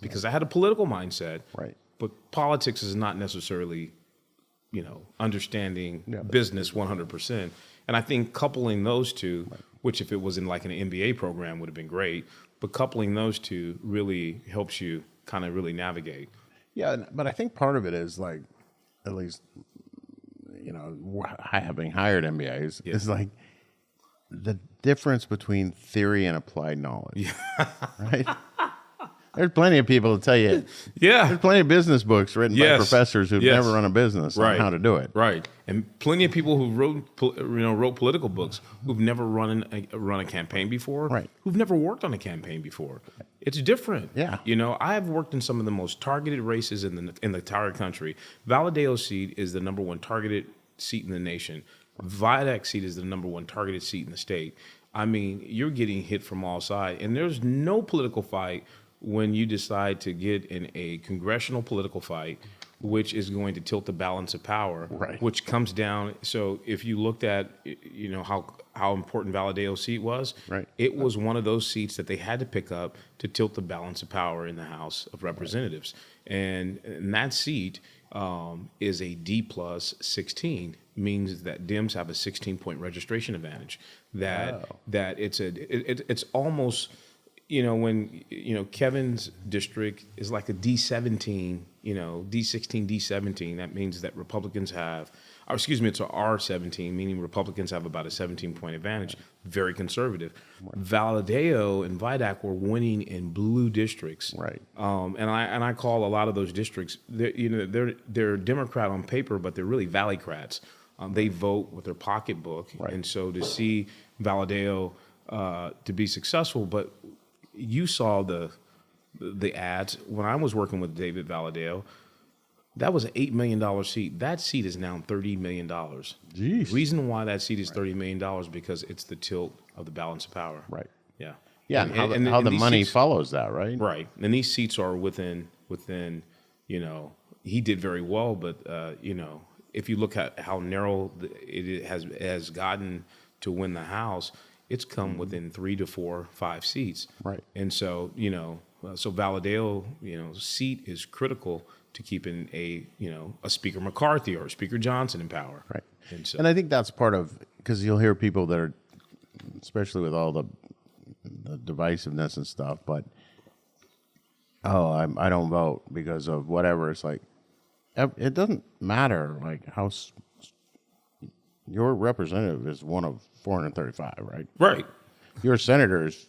because I had a political mindset. Right. But politics is not necessarily, understanding business 100%. And I think coupling those two, which if it was in like an MBA program would have been great, but coupling those two really helps you kind of really navigate. Yeah, but I think part of it is like, at least, having hired MBAs, is like the difference between theory and applied knowledge. Yeah. Right? There's plenty of people to tell you. Yeah. There's plenty of business books written by professors who've never run a business on how to do it. Right. And plenty of people who wrote political books who've never run a campaign before. Right. Who've never worked on a campaign before. It's different. Yeah. I have worked in some of the most targeted races in the entire country. Valadeo's seat is the number one targeted seat in the nation. Vidac's seat is the number one targeted seat in the state. I mean, you're getting hit from all sides, and there's no political fight when you decide to get in a congressional political fight, which is going to tilt the balance of power, which comes down. So if you looked at, how important Valadeo's seat was, it was one of those seats that they had to pick up to tilt the balance of power in the House of Representatives. And that seat is a D+16, means that Dems have a 16-point registration advantage. That it's almost, when Kevin's district is like a D17, D16, D17, that means that Republicans have, it's an R17, meaning Republicans have about a 17-point advantage. Very conservative. Valadeo and Vidac were winning in blue districts. Right. And I call a lot of those districts, they're Democrat on paper, but they're really Valleycrats. They vote with their pocketbook. Right. And so to see Valadeo to be successful, but you saw the ads when I was working with David Valadeo. That was an $8 million seat. That seat is now $30 million. Jeez. The reason why that seat is $30 million because it's the tilt of the balance of power. Right. Yeah. Yeah. And how the money seats follows that, right? Right. And these seats are within. He did very well, but if you look at how narrow it has gotten to win the House, it's come within 3 to 4, 5 seats. Right. And so, so Valadeo, seat is critical to keeping a Speaker McCarthy or a Speaker Johnson in power. Right. And I think that's part of, because you'll hear people that are, especially with all the divisiveness and stuff, but, I don't vote because of whatever. It's like, it doesn't matter, like, how your representative is one of 435, right? Right. Your senator is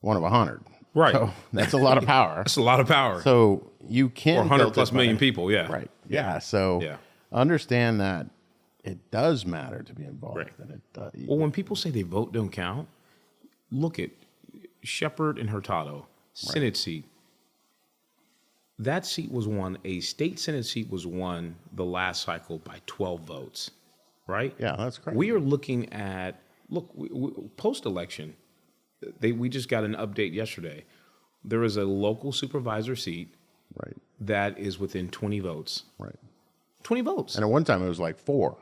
one of 100. Right. So that's a lot of power. That's a lot of power. So you can't. Or 100 plus million people, yeah. Right. Yeah. So understand that it does matter to be involved. Right. And well, when people say they vote don't count, look at Shepard and Hurtado, Senate seat. That seat was won, a state Senate seat was won the last cycle by 12 votes, right? Yeah, that's correct. We are looking at, post-election, we just got an update yesterday. There is a local supervisor seat that is within 20 votes. Right. 20 votes. And at one time it was like 4. Right?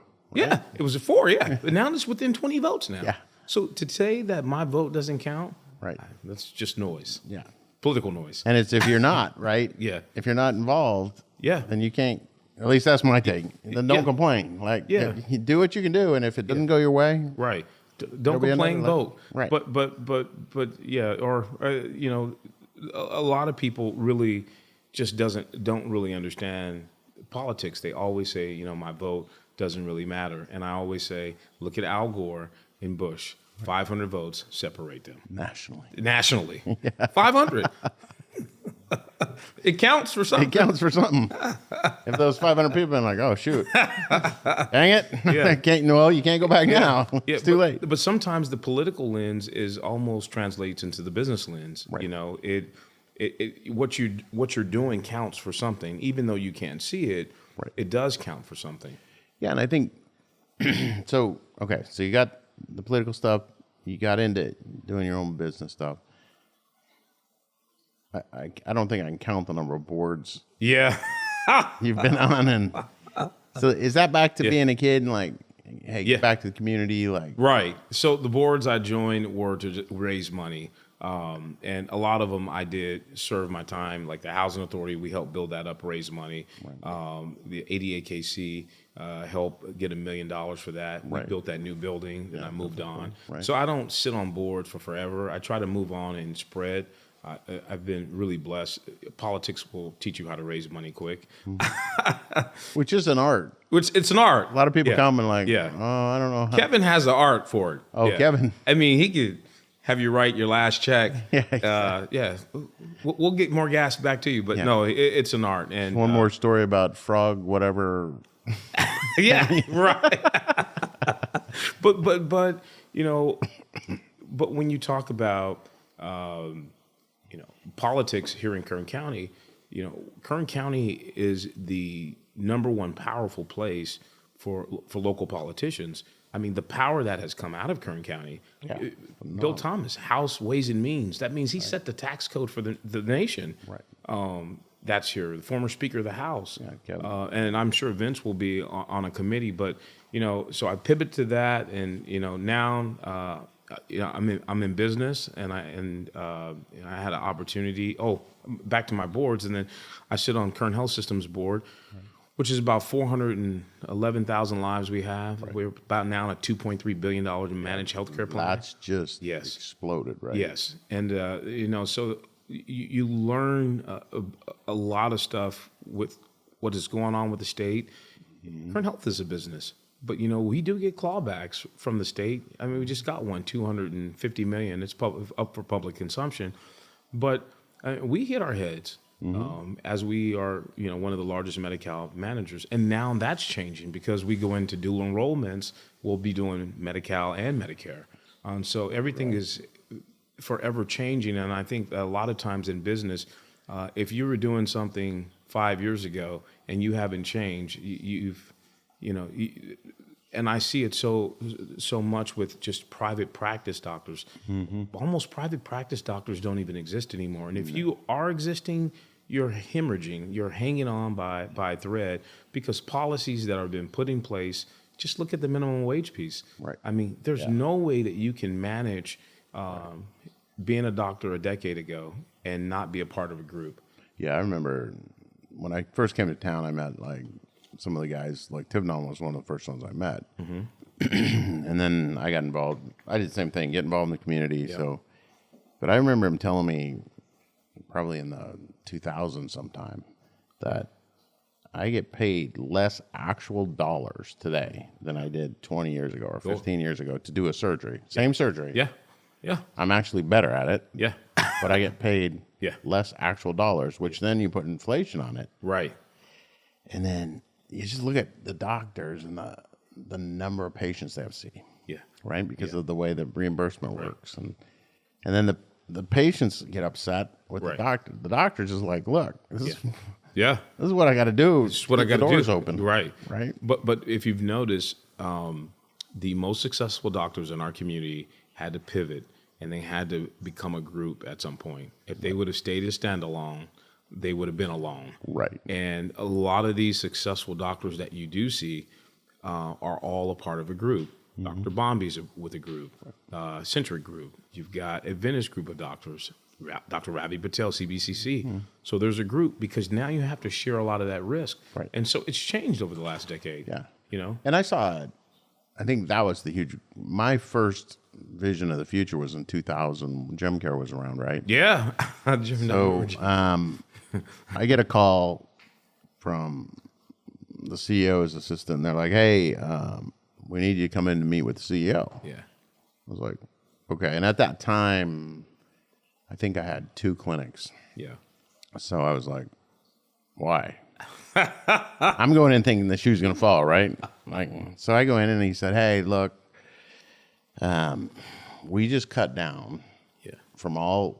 Yeah, it was a 4, yeah. But now it's within 20 votes now. Yeah. So to say that my vote doesn't count, that's just noise. Yeah. Political noise. And it's if you're not, right? Yeah. If you're not involved, then you can't, at least that's my take. Then don't complain. Like, you do what you can do, and if it doesn't go your way, don't complain, vote. Right. But yeah, or a lot of people really just don't really understand politics. They always say, my vote doesn't really matter, and I always say, look at Al Gore and Bush. 500 votes separate them. Nationally. 500. It counts for something. It counts for something. If those 500 people been like, oh shoot, dang it, Yeah. you can't go back now. Yeah, It's too late. But sometimes the political lens is almost translates into the business lens. Right. You know, what you're doing counts for something, even though you can't see it. Right. It does count for something. Yeah, and I think so. Okay, so you got the political stuff. You got into doing your own business stuff. I don't think I can count the number of boards Yeah. you've been on, and so is that back to being a kid and like, hey, get back to the community, like Right. So the boards I joined were to raise money. And a lot of them I did serve my time, like the Housing Authority, we helped build that up, raise money. The ADAKC helped get $1 million for that. We built that new building, and I moved on. Right. So I don't sit on boards for forever. I try to move on and spread. I've been really blessed. Politics will teach you how to raise money quick. which is an art. It's an art. A lot of people come and like, Yeah. oh, I don't know. Kevin has the art for it. Oh, Yeah. Kevin. I mean, he could have you write your last check. Yeah, exactly. We'll get more gas back to you, but no, it's an art. And One more story about frog, whatever. yeah, right. but you know, but when you talk about politics here in Kern County, Kern County is the number one powerful place for local politicians. I mean, the power that has come out of Kern County. Bill Thomas, House Ways and Means. That means he set the tax code for the nation. Right. That's here, the former Speaker of the House. Kevin. And I'm sure Vince will be on a committee. But, so I pivot to that. And, now, I'm in business. And I had an opportunity. Oh, back to my boards. And then I sit on Kern Health Systems board. Which is about 411,000 lives we have. We're about now at $2.3 billion in managed healthcare plan. That's just exploded, right? Yes. And, so you learn a lot of stuff with what is going on with the state. Kern Health is a business. But, we do get clawbacks from the state. I mean, we just got one, $250 million. It's up for public consumption. But we hit our heads. As we are, one of the largest Medi-Cal managers. And now that's changing because we go into dual enrollments. We'll be doing Medi-Cal and Medicare. So everything is forever changing. And I think a lot of times in business, if you were doing something 5 years ago and you haven't changed, and I see it so much with just private practice doctors. Almost private practice doctors don't even exist anymore. And if you are existing, you're hemorrhaging, you're hanging on by a thread because policies that have been put in place, just look at the minimum wage piece. Right. I mean, there's no way that you can manage being a doctor a decade ago and not be a part of a group. Yeah, I remember when I first came to town, I met like some of the guys, like Tivnon was one of the first ones I met. And then I got involved. I did the same thing, get involved in the community. So, but I remember him telling me probably in the 2000s sometime that I get paid less actual dollars today than I did 20 years ago or 15 years ago to do a surgery. Same surgery. Yeah. I'm actually better at it. Yeah. But I get paid less actual dollars, which then you put inflation on it. Right. And then you just look at the doctors and the number of patients they have to see. Yeah. Right? Because of the way the reimbursement works. And then the patients get upset with the doctor. The doctor's just like, look, this is what I got to do. This is what I got to do. The doors open. Right. But if you've noticed, the most successful doctors in our community had to pivot and they had to become a group at some point. If they would have stayed as standalone, they would have been alone. Right. And a lot of these successful doctors that you do see are all a part of a group. Dr. Bombi's with a group, Centric group. You've got a Venice group of doctors, Dr. Ravi Patel, CBCC. So there's a group because now you have to share a lot of that risk. Right. And so it's changed over the last decade. Yeah. And I think that was my first vision of the future was in 2000 when GemCare was around, right? Yeah. So I get a call from the CEO's assistant. And they're like, hey, we need you to come in to meet with the CEO. Yeah. I was like, okay. And at that time, I think I had 2 clinics. Yeah. So I was like, why? I'm going in thinking the shoe's going to fall, right? Like, so I go in and he said, hey, look, we just cut down from all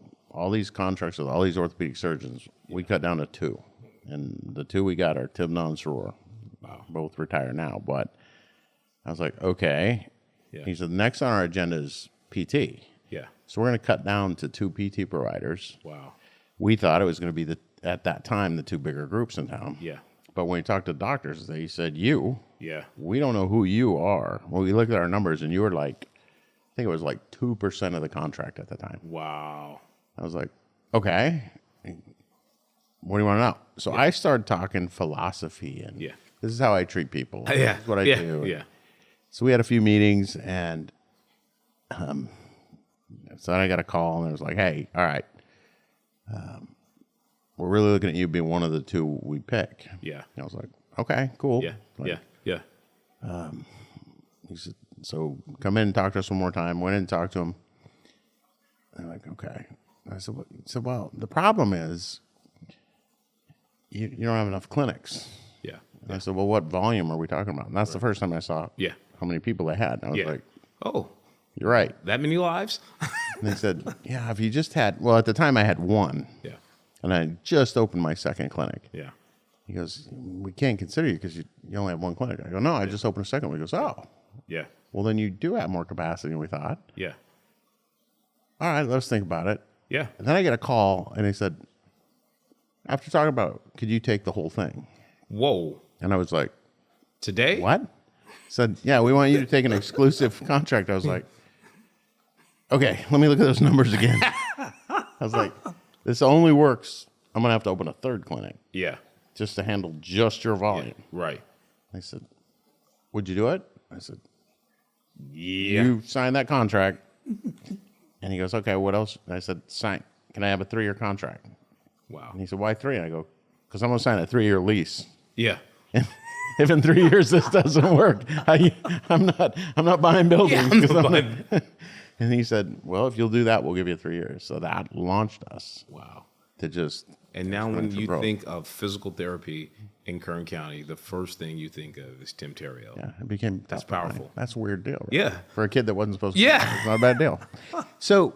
these contracts with all these orthopedic surgeons. We cut down to 2. And the 2 we got are Tim and Saror. Wow. Both retired now. But I was like, okay. Yeah. He said, next on our agenda is PT. Yeah. So we're going to cut down to 2 PT providers. Wow. We thought it was going to be, at that time, the 2 bigger groups in town. Yeah. But when we talked to doctors, they said, Yeah. we don't know who you are. Well, we looked at our numbers, and you were like, I think it was like 2% of the contract at the time. Wow. I was like, okay. What do you want to know? So I started talking philosophy, and this is how I treat people. Yeah. This is what I do. Yeah. So we had a few meetings, and so I got a call, and it was like, hey, all right, we're really looking at you being one of the 2 we pick. Yeah. And I was like, okay, cool. Yeah. Like, Yeah. He said, so come in and talk to us one more time. Went in and talked to him. I'm like, okay. I said, well, the problem is you don't have enough clinics. Yeah. And I said, well, what volume are we talking about? And that's the first time I saw how many people they had. And I was like, oh, you're right. that many lives? And they said, yeah, if you just had, well, at the time I had 1. Yeah. And I just opened my 2nd clinic. Yeah. He goes, we can't consider you because you only have 1 clinic. I go, no, I just opened a 2nd one. He goes, oh. Yeah. Well, then you do have more capacity than we thought. Yeah. All right, let's think about it. Yeah. And then I get a call, and they said, after talking about, could you take the whole thing? Whoa. And I was like, Today? what? Said, yeah, we want you to take an exclusive contract. I was like, okay, let me look at those numbers again. I was like, this only works. I'm going to have to open a 3rd clinic. Yeah. Just to handle just your volume. Right. They said, would you do it? I said, Yeah. you signed that contract. And he goes, okay, what else? And I said, sign. Can I have a 3-year contract? Wow. And he said, why 3? And I go, because I'm going to sign a 3-year lease. Yeah. If in 3 years this doesn't work, I'm not buying buildings. Yeah, And he said, well, if you'll do that, we'll give you 3 years. So that launched us. Wow. To just. And now when you think of physical therapy in Kern County, the first thing you think of is Tim Terrio. Yeah, it became. That's powerful. That's a weird deal. Right? Yeah. For a kid that wasn't supposed to. Yeah. It's not a bad deal. So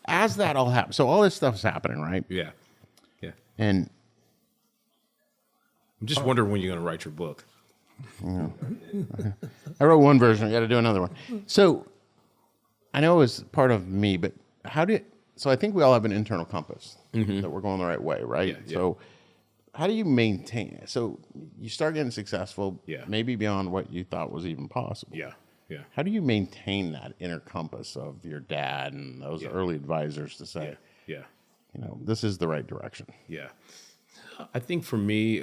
as that all happened, so all this stuff's happening, right? Yeah. Yeah. And I'm just wondering when you're going to write your book. I wrote one version. I got to do another one. So I know it was part of me, but so I think we all have an internal compass that we're going the right way, right? Yeah. So how do you maintain it? So you start getting successful, maybe beyond what you thought was even possible. Yeah. Yeah. How do you maintain that inner compass of your dad and those early advisors to say, this is the right direction? Yeah. I think for me,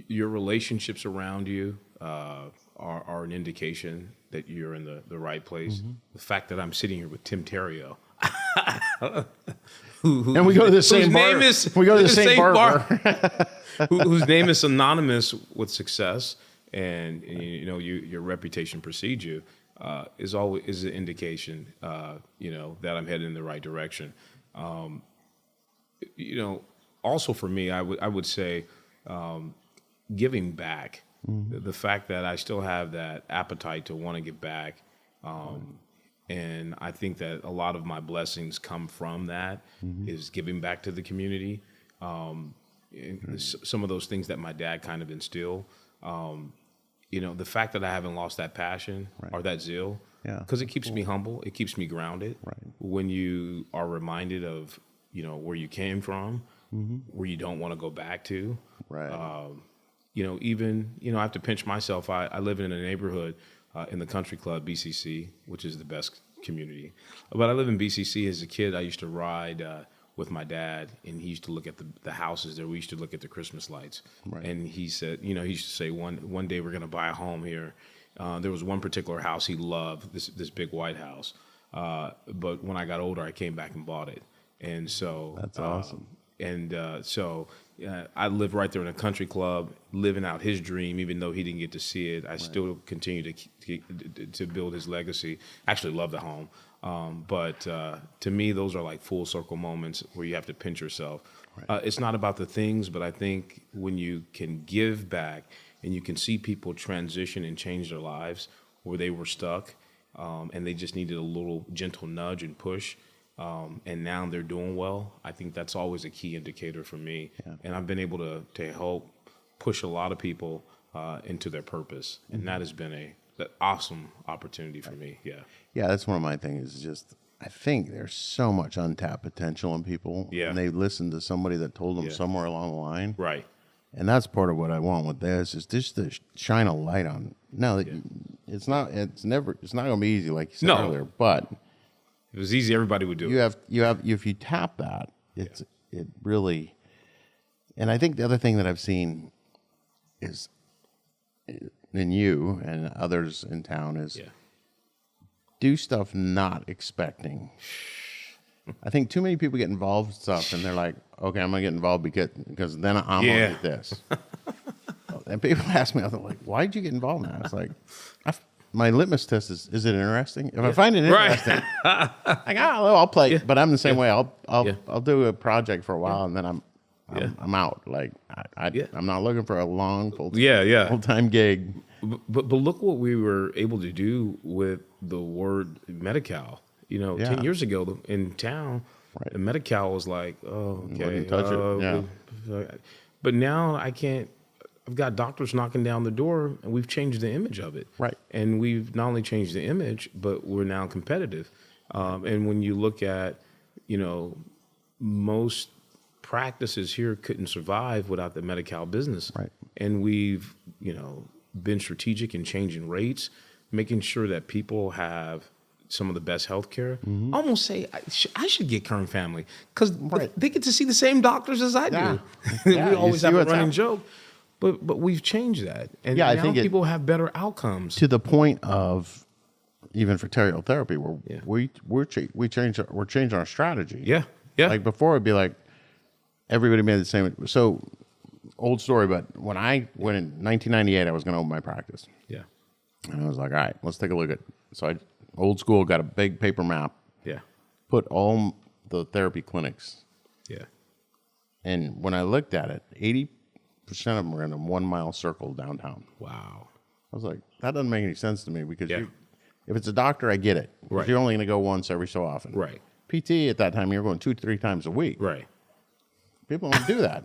your relationships around you are an indication that you're in the right place. The fact that I'm sitting here with Tim Terrio, and we go to the same bar. We go to the same bar. Whose name is synonymous with success, and your reputation precedes you, is always an indication, that I'm headed in the right direction. Also for me, I would say, giving back, the fact that I still have that appetite to want to give back. And I think that a lot of my blessings come from that, is giving back to the community. Some of those things that my dad kind of instilled, the fact that I haven't lost that passion or that zeal, because it keeps me humble, it keeps me grounded. Right. When you are reminded of, where you came from, where you don't want to go back to. Right. I have to pinch myself. I live in a neighborhood in the country club, BCC, which is the best community. But I live in BCC. As a kid, I used to ride with my dad, and he used to look at the houses there. We used to look at the Christmas lights. Right. And he said, he used to say, one day we're going to buy a home here. There was one particular house he loved, this big white house. But when I got older, I came back and bought it. And so that's awesome. So I live right there in a country club, living out his dream, even though he didn't get to see it. I still continue to build his legacy. I actually love the home. But to me, those are like full circle moments where you have to pinch yourself. Right. It's not about the things, but I think when you can give back and you can see people transition and change their lives where they were stuck and they just needed a little gentle nudge and push, and now they're doing well, I think that's always a key indicator for me. Yeah. And I've been able to help push a lot of people into their purpose, and that has been an awesome opportunity for me. Yeah. Yeah, that's one of my things. Is just I think there's so much untapped potential in people, and they listened to somebody that told them somewhere along the line, right? And that's part of what I want with this is just to shine a light on. No, it's not going to be easy, like you said earlier. But if it was easy, everybody would do it. If you tap that, it really. And I think the other thing that I've seen is in you and others in town is do stuff not expecting. I think too many people get involved in stuff and they're like, okay, I'm going to get involved because then I'm going to get this. And people ask me, I'm like, why did you get involved in that? It's like, my litmus test is it interesting? If I find it interesting, like, I'll play. Yeah. But I'm the same way. I'll do a project for a while and then I'm out. Like I'm not looking for a long full-time gig. But look what we were able to do with the word Medi-Cal. 10 years ago in town, the Medi-Cal was like, oh, okay. Touch it. But now I've got doctors knocking down the door, and we've changed the image of it. Right. And we've not only changed the image, but we're now competitive. And when you look at, most practices here couldn't survive without the Medi-Cal business. Right. And we've, been strategic in changing rates, making sure that people have some of the best healthcare. Mm-hmm. I almost say I should get Kern Family because they get to see the same doctors as I do. We always have a running joke, but we've changed that, and now I think people have better outcomes to the point of even for Terrio therapy, where we're changing our strategy. Yeah. Like before, it'd be like everybody made the same. So old story, but when I went in 1998, I was going to open my practice. Yeah. And I was like, all right, let's take a look at. So I old school, got a big paper map. Yeah. Put all the therapy clinics. Yeah. And when I looked at it, 80% of them were in a 1 mile circle downtown. Wow. I was like, that doesn't make any sense to me because if it's a doctor, I get it. Right. You're only going to go once every so often. Right. PT at that time, you're going 2-3 times a week. Right. People don't do that.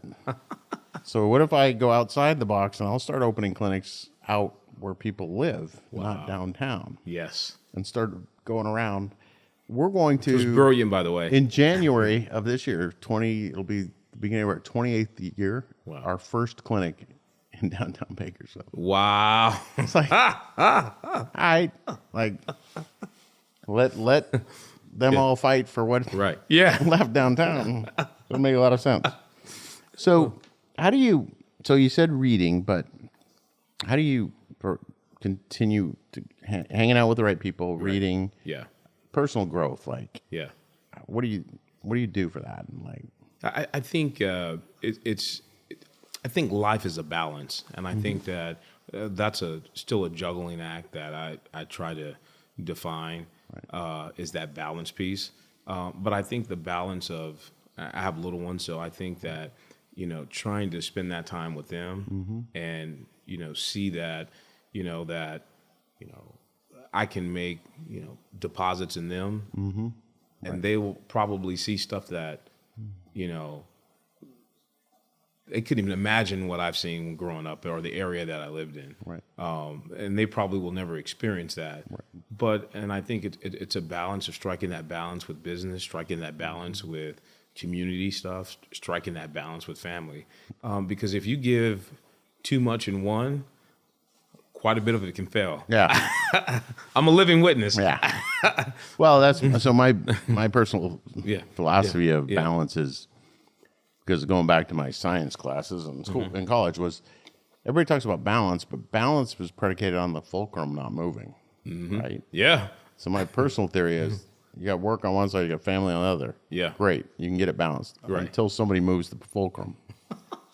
So what if I go outside the box and I'll start opening clinics out where people live, not downtown? Yes. And start going around. We're going to. It was brilliant, by the way. In January of this year, it'll be the beginning of our 28th year. Wow. Our first clinic in downtown Bakersfield. Wow. It's like, all right, like let them all fight for what left downtown. It'll make a lot of sense. So so you said reading, but how do you continue to hanging out with the right people, reading, personal growth? Like, what do you do for that? And like, I think I think life is a balance, and I think that that's still a juggling act that I try to define is that balance piece. But I think the balance of I have little ones, so I think that trying to spend that time with them and see that I can make deposits in them, and they will probably see stuff that they couldn't even imagine what I've seen growing up or the area that I lived in. Right. And they probably will never experience that. Right. And I think it's a balance of striking that balance with business, striking that balance with community stuff, striking that balance with family. Because if you give too much in one, quite a bit of it can fail. Yeah. I'm a living witness. Yeah. Well, that's so my personal philosophy of balance is, because going back to my science classes in school in college, was everybody talks about balance, but balance was predicated on the fulcrum not moving. Right? Yeah. So my personal theory is you got work on one side, you got family on the other. Yeah. Great. You can get it balanced until somebody moves the fulcrum.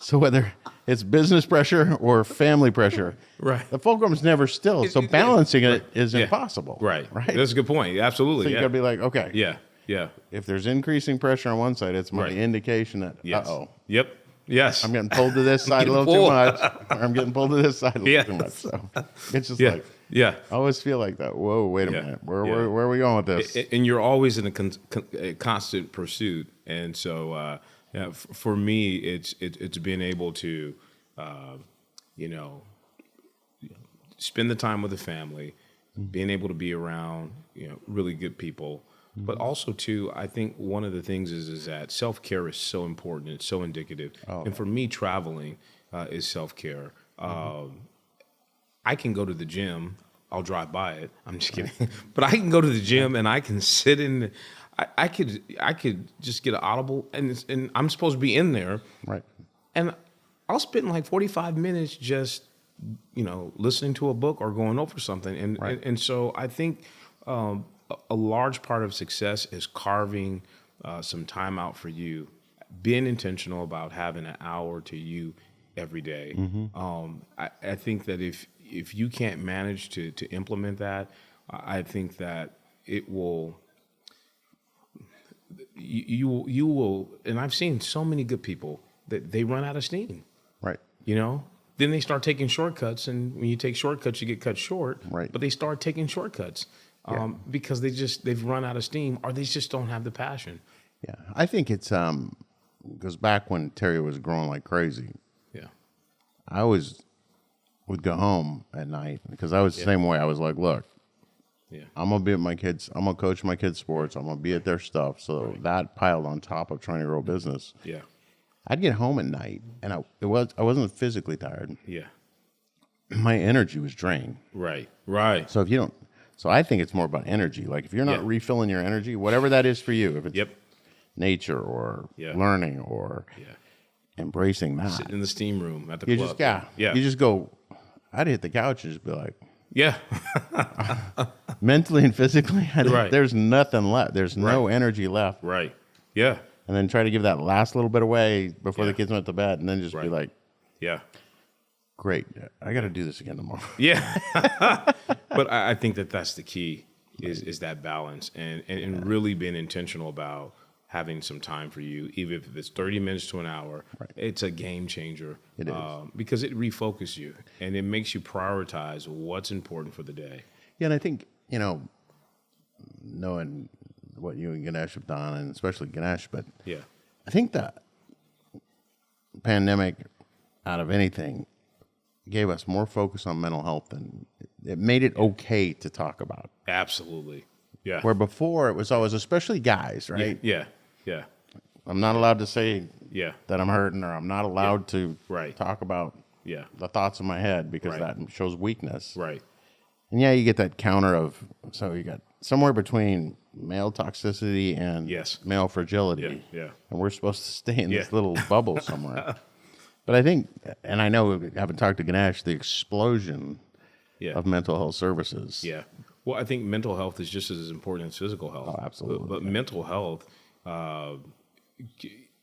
So whether it's business pressure or family pressure, Right. the fulcrum's never still. So balancing it is impossible. Right. Right. That's a good point. Absolutely. So you got to be like, okay, yeah. Yeah. if there's increasing pressure on one side, it's my indication that, Yes. uh-oh. Yep. Yes. I'm getting pulled to this side a little too much, or I'm getting pulled to this side a little too much. So it's just like, I always feel like that. Whoa, wait a minute. Where are we going with this? And you're always in a constant pursuit. And so, for me, it's being able to, spend the time with the family, being able to be around, really good people. But also, too, I think one of the things is that self-care is so important. It's so indicative. And for me, traveling is self-care. I can go to the gym. I'll drive by it. I'm just kidding. But I can go to the gym and I can sit in. I could just get an audible, and I'm supposed to be in there. Right. And I'll spend like 45 minutes just, listening to a book or going over something. And so I think a large part of success is carving some time out for you, being intentional about having an hour to you every day. I think that if you can't manage to implement that, I think that it will. You will, and I've seen so many good people that they run out of steam. Right. Then they start taking shortcuts, and when you take shortcuts, you get cut short. Right. But they start taking shortcuts because they've run out of steam, or they just don't have the passion. Yeah, I think it's because back when Terrio was growing like crazy, I would go home at night because I was the same way. I was like, look, I'm gonna be at my kids. I'm gonna coach my kids' sports. I'm gonna be at their stuff. So that piled on top of trying to grow business. Yeah. I'd get home at night, and I wasn't physically tired. Yeah. My energy was drained. Right. So if you don't, so I think it's more about energy. Like if you're not refilling your energy, whatever that is for you, if it's nature or learning or embracing that, sitting in the steam room at the you club. you just go. I'd hit the couch and just be like, mentally and physically, there's nothing left. There's no energy left. Right. Yeah. And then try to give that last little bit away before the kids went to bed, and then just be like, great, I got to do this again tomorrow. But I think that's the key is that balance and really being intentional about having some time for you, even if it's 30 minutes to an hour. It's a game changer. It is. Because it refocuses you and it makes you prioritize what's important for the day. Yeah, and I think, knowing what you and Ganesh have done, and especially Ganesh, but I think that pandemic, out of anything, gave us more focus on mental health, and it made it okay to talk about. Absolutely. Yeah. Where before it was always, especially guys, right? Yeah. I'm not allowed to say that I'm hurting, or I'm not allowed to talk about the thoughts in my head because that shows weakness. Right. And you get that counter of, so you got somewhere between male toxicity and male fragility. Yeah. And we're supposed to stay in this little bubble somewhere. But I think, and I know we haven't talked to Ganesh, the explosion of mental health services. Yeah. Well, I think mental health is just as important as physical health. Oh, absolutely. But mental health,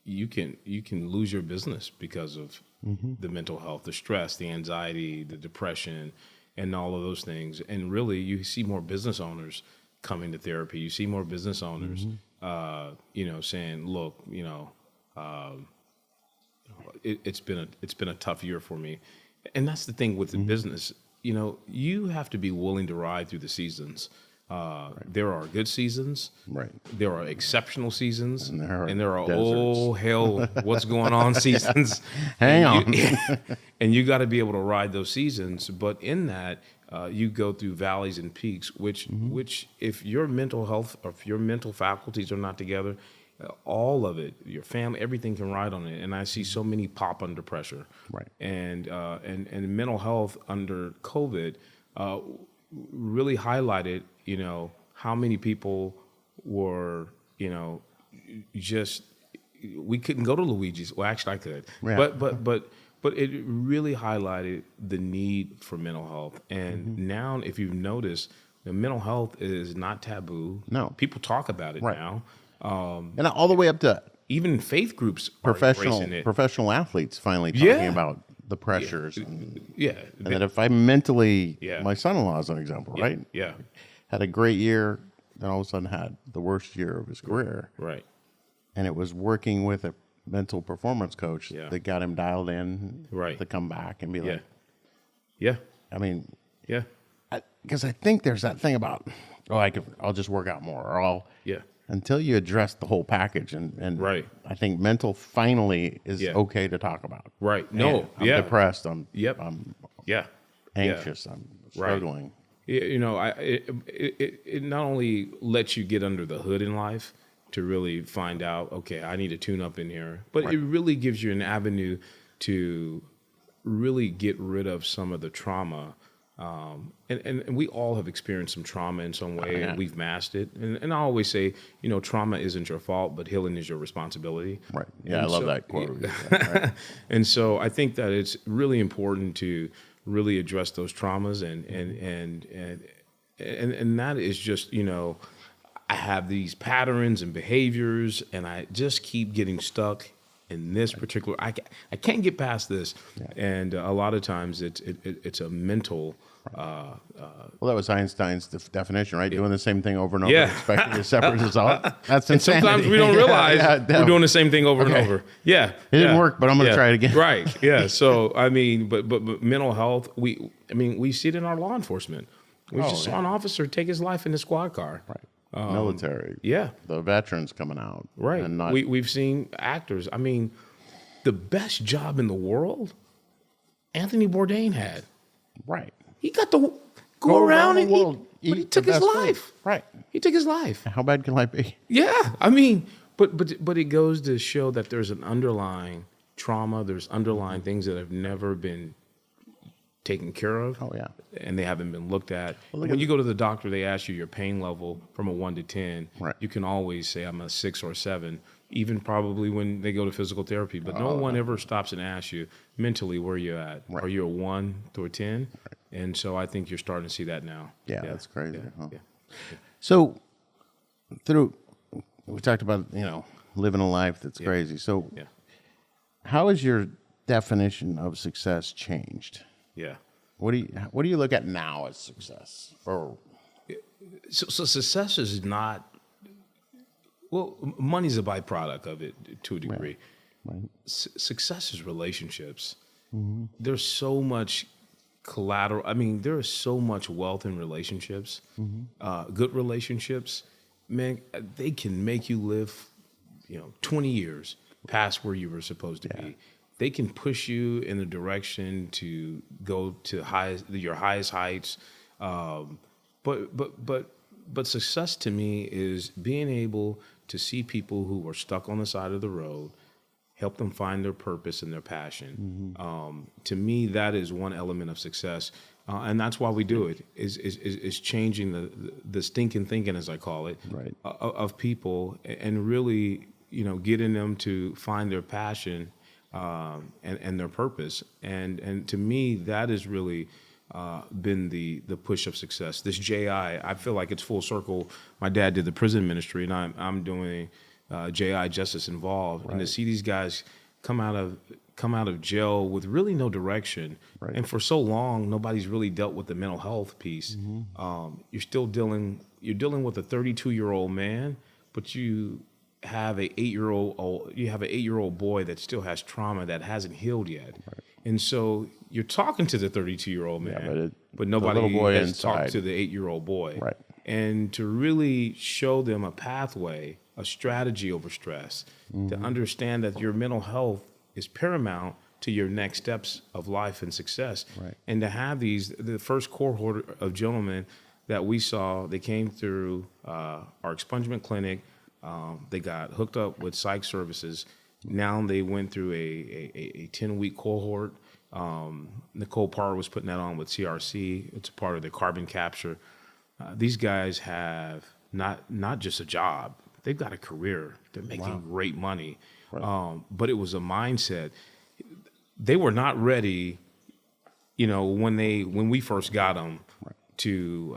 you can lose your business because of the mental health, the stress, the anxiety, the depression, and all of those things. And really, you see more business owners coming to therapy. You see more business owners, saying, "Look, it's been a tough year for me." And that's the thing with the business. You have to be willing to ride through the seasons. There are good seasons. Right. There are exceptional seasons. And there are oh, hell, what's going on seasons. Hang on. And you got to be able to ride those seasons. But in that, you go through valleys and peaks, which if your mental health or if your mental faculties are not together, all of it, your family, everything can ride on it. And I see so many pop under pressure. Right. And mental health under COVID really highlighted, how many people were, just, we couldn't go to Luigi's. Well, actually I could, but it really highlighted the need for mental health. And now, if you've noticed, the mental health is not taboo. No. People talk about it now. And all the way up to even faith groups are embracing it. Professional athletes finally talking about the pressures. Yeah. And that if I mentally, Yeah. my son-in-law is an example, right? Yeah. Had a great year, then all of a sudden had the worst year of his career. Right. And it was working with a mental performance coach that got him dialed in to come back and be like, yeah. I mean, yeah. Because I think there's that thing about, I'll just work out more, or until you address the whole package, and right. I think mental finally is okay to talk about. Right. No. I'm depressed. I'm anxious. I'm struggling. You know, it not only lets you get under the hood in life to really find out, okay, I need to tune up in here, but it really gives you an avenue to really get rid of some of the trauma. And we all have experienced some trauma in some way, and we've masked it. And I always say, you know, trauma isn't your fault, but healing is your responsibility. Right. Yeah, I love that quote. Right. And so I think that it's really important to really address those traumas, and that is just, you know, I have these patterns and behaviors, and I just keep getting stuck in this particular. I can't get past this, and a lot of times it's a mental. Well, that was Einstein's definition, right? Doing the same thing over and over, expecting a separate result. That's insanity. And sometimes we don't realize we're doing the same thing over and over. Yeah, it didn't work, but I'm going to try it again. Right. Yeah. So I mean, but mental health. We see it in our law enforcement. We just saw an officer take his life in the squad car. Right. Military. The veterans coming out. Right. And not, we've seen actors. I mean, the best job in the world, Anthony Bourdain had. Right. He got to go around and world, but he took his life. Food. Right. He took his life. How bad can life be? Yeah. I mean, but it goes to show that there's an underlying trauma. There's underlying things that have never been taken care of. Oh, yeah. And they haven't been looked at. Well, when you go to the doctor, they ask you your pain level from a 1 to 10. Right. You can always say I'm a 6 or 7, even probably when they go to physical therapy. But no one ever stops and asks you mentally where you're at. Right. Are you a 1 to a 10? Right. And so I think you're starting to see that now. Yeah, that's crazy. Yeah. So we talked about, you know, living a life that's crazy. So how has your definition of success changed? Yeah. What do you look at now as success? So success is not, well, money's a byproduct of it to a degree. Right. Success is relationships. Mm-hmm. There's so much collateral. I mean, there is so much wealth in relationships. Mm-hmm. Good relationships, man, they can make you live, 20 years past where you were supposed to be. They can push you in the direction to go to your highest heights. But success to me is being able to see people who are stuck on the side of the road, help them find their purpose and their passion. Mm-hmm. To me, that is one element of success. And that's why we do it, is changing the stinking thinking, as I call it, of people, and really, getting them to find their passion and their purpose. And to me, that has really been the push of success. This JI, I feel like it's full circle. My dad did the prison ministry, and I'm doing JI, Justice Involved. And to see these guys come out of jail with really no direction. Right. And for so long, nobody's really dealt with the mental health piece. Mm-hmm. You're dealing with a 32-year-old man, but you have an 8-year-old boy that still has trauma that hasn't healed yet. Right. And so you're talking to the 32-year-old man, but nobody has talked to the 8-year-old boy. Right. And to really show them a pathway, a strategy over stress, to understand that your mental health is paramount to your next steps of life and success. Right. And to have the first cohort of gentlemen that we saw, they came through our expungement clinic. They got hooked up with psych services. Now they went through a 10-week cohort. Nicole Parr was putting that on with CRC. It's a part of the carbon capture. These guys have not just a job. They've got a career. They're making great money. Right. But it was a mindset. They were not ready, when we first got them to,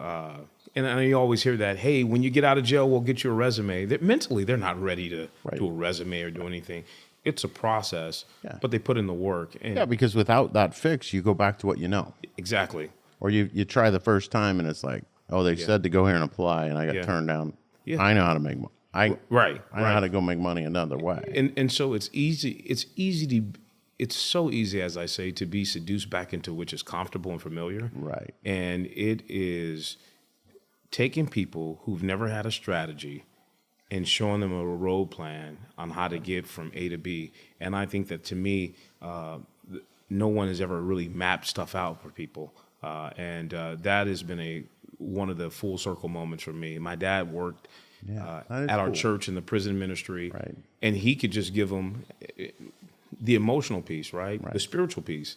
And you always hear that, hey, when you get out of jail, we'll get you a resume. Mentally, they're not ready to do a resume or do anything. It's a process, but they put in the work. And because without that fix, you go back to what you know. Exactly. Or you try the first time and it's like, oh, they said to go here and apply, and I got turned down. Yeah. I know how to make money. I know how to go make money another way. And so it's easy. It's so easy, as I say, to be seduced back into which is comfortable and familiar. Right. And it is taking people who've never had a strategy and showing them a road plan on how to get from A to B. And I think that, to me, no one has ever really mapped stuff out for people. And that has been one of the full circle moments for me. My dad worked at our church in the prison ministry, and he could just give them the emotional piece, the spiritual piece,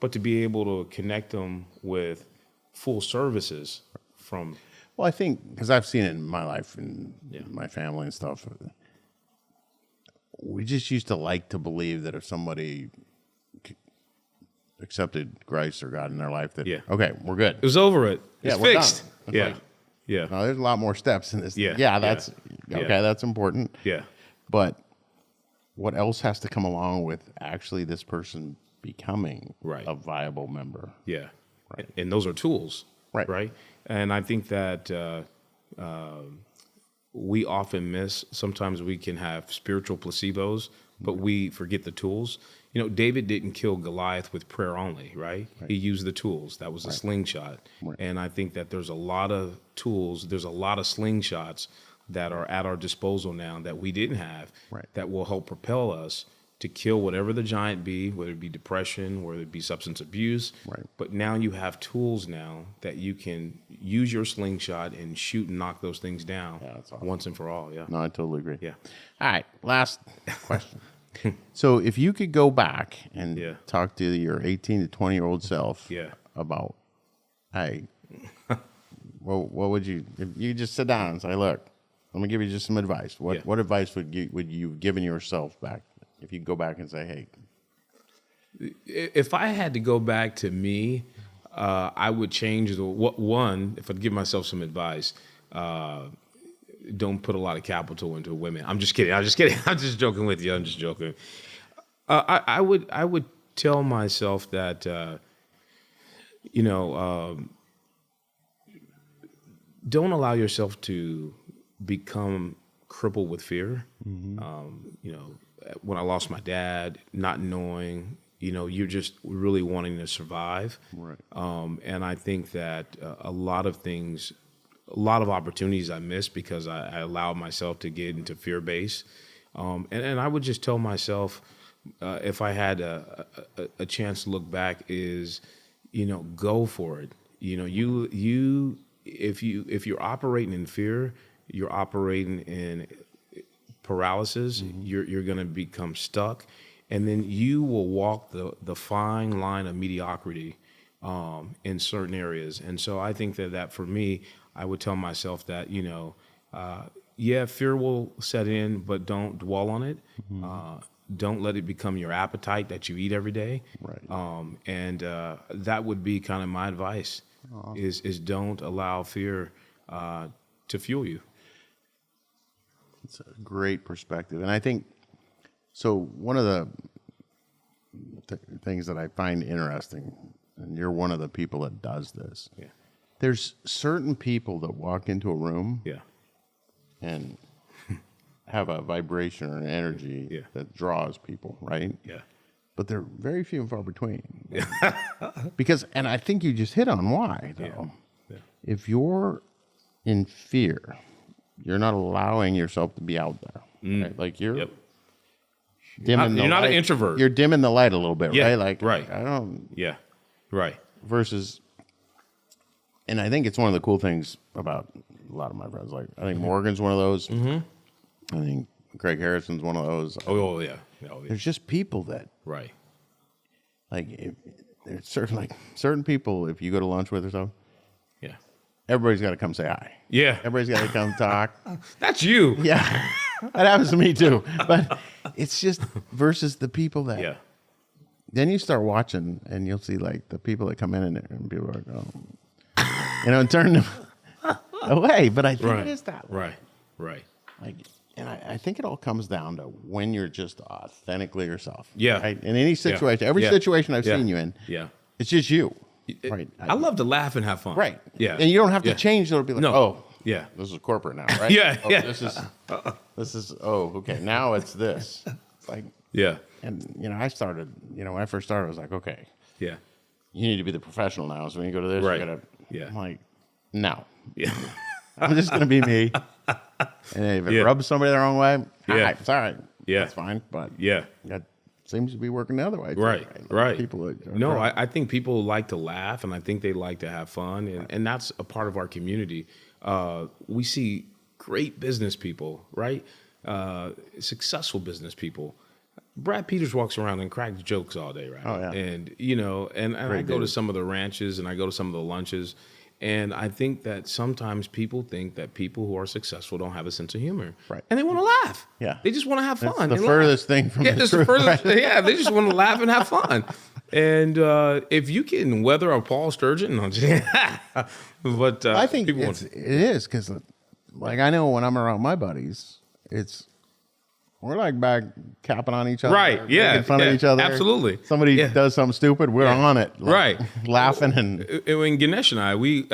but to be able to connect them with full services from. Well, I think, because I've seen it in my life and my family and stuff, we just used to like to believe that if somebody accepted Christ or God in their life, that, okay, we're good. It was over it. It's we're fixed. done. No, there's a lot more steps in this. That's that's important. Yeah. But what else has to come along with actually this person becoming a viable member? Yeah. Right. And those are tools. Right. And I think that we often miss. Sometimes we can have spiritual placebos, but we forget the tools. You know, David didn't kill Goliath with prayer only, right? He used the tools. That was a slingshot. And I think that there's a lot of tools. There's a lot of slingshots that are at our disposal now that we didn't have that will help propel us to kill whatever the giant be, whether it be depression, whether it be substance abuse. But now you have tools now that you can use your slingshot and shoot and knock those things down once and for all. Yeah. No, I totally agree. Yeah. All right. Last question. So if you could go back and talk to your 18 to 20-year-old self about, hey, what would you, if you just sit down and say, look, let me give you just some advice. What advice would you have given yourself back if you go back and say, hey? If I had to go back to me, I would change one, if I'd give myself some advice, don't put a lot of capital into women. I'm just kidding. I'm just joking with you. I'm just joking. I would tell myself that, don't allow yourself to become crippled with fear. When I lost my dad, not knowing, you're just really wanting to survive. And I think that a lot of opportunities I missed because I allowed myself to get into fear base. And I would just tell myself, if I had a chance to look back, is, go for it. If you're operating in fear, you're operating in paralysis. You're going to become stuck, and then you will walk the fine line of mediocrity in certain areas. And so I think that for me, I would tell myself that, fear will set in, but don't dwell on it. Don't let it become your appetite that you eat every day. And that would be kind of my advice, is don't allow fear to fuel you. It's a great perspective. And I think, so one of the things that I find interesting, and you're one of the people that does this, there's certain people that walk into a room and have a vibration or an energy that draws people, right? But they're very few and far between. Because, and I think you just hit on why, though. If you're in fear, you're not allowing yourself to be out there. Right? Like you're dimming the light. You're not an introvert. You're dimming the light a little bit, right? Like, I don't. Versus, and I think it's one of the cool things about a lot of my friends. Like, I think Morgan's one of those. I think Craig Harrison's one of those. Oh yeah. There's just people that. Like, there's certain people, if you go to lunch with or something. Everybody's got to come say hi. Everybody's got to come talk. That's you. That happens to me too. But it's just versus the people that. Then you start watching, and you'll see like the people that come in and people are like, oh, and turn them. away, but I think Right. it is that way. Right. Right. Like, and I think it all comes down to when you're just authentically yourself. Yeah. Right. In any situation, Yeah. every Yeah. situation I've Yeah. seen you in, Yeah. it's just you. Right. I love to laugh and have fun. Right. Yeah. And you don't have to Yeah. change. It'll be like, No. oh, Yeah. this is corporate now, right? Yeah, Oh, yeah. This is. Oh, okay. Now it's this. It's like, Yeah. and I started. When I first started, I was like, okay, Yeah. you need to be the professional now. So when you go to this, Right. you gotta. Yeah. I'm like, no, Yeah. I'm just gonna be me. And if it Yeah. rubs somebody the wrong way, Yeah. it's all right. Yeah. That's fine. But Yeah. that seems to be working the other way. too, Right. Right. People. Are No, trying- I think people like to laugh, and I think they like to have fun, and that's a part of our community. We see great business people, right? Successful business people. Brad Peters walks around and cracks jokes all day, right? Oh, yeah. And and I go to some of the ranches and I go to some of the lunches, and I think that sometimes people think that people who are successful don't have a sense of humor, Right. And they want to laugh. Yeah. They just want to have That's fun. the and furthest laugh. thing from Yeah, the that's truth. the furthest. right? Yeah, they just want to laugh and have fun. And if you can weather a Paul Sturgeon, no, I'm just- but I think people it is because, like, I know when I'm around my buddies, we're like back capping on each other, Right, yeah, making fun yeah, of each other. absolutely. Somebody Yeah. does something stupid, we're on it, like, Right. laughing and when Ganesh and I, we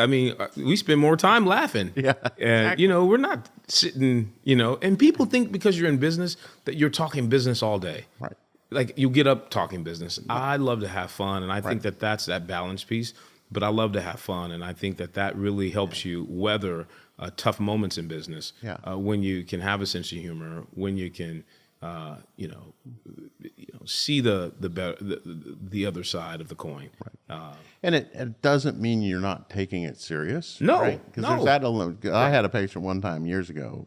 spend more time laughing. Yeah, And, we're not sitting, and people think because you're in business that you're talking business all day. right. Like you get up talking business. I love to have fun. And I think that that's that balance piece, but I love to have fun. And I think that that really helps you weather tough moments in business. Yeah. When you can have a sense of humor, when you can, see the other side of the coin. And it doesn't mean you're not taking it serious. No, because no. there's that. I had a patient one time years ago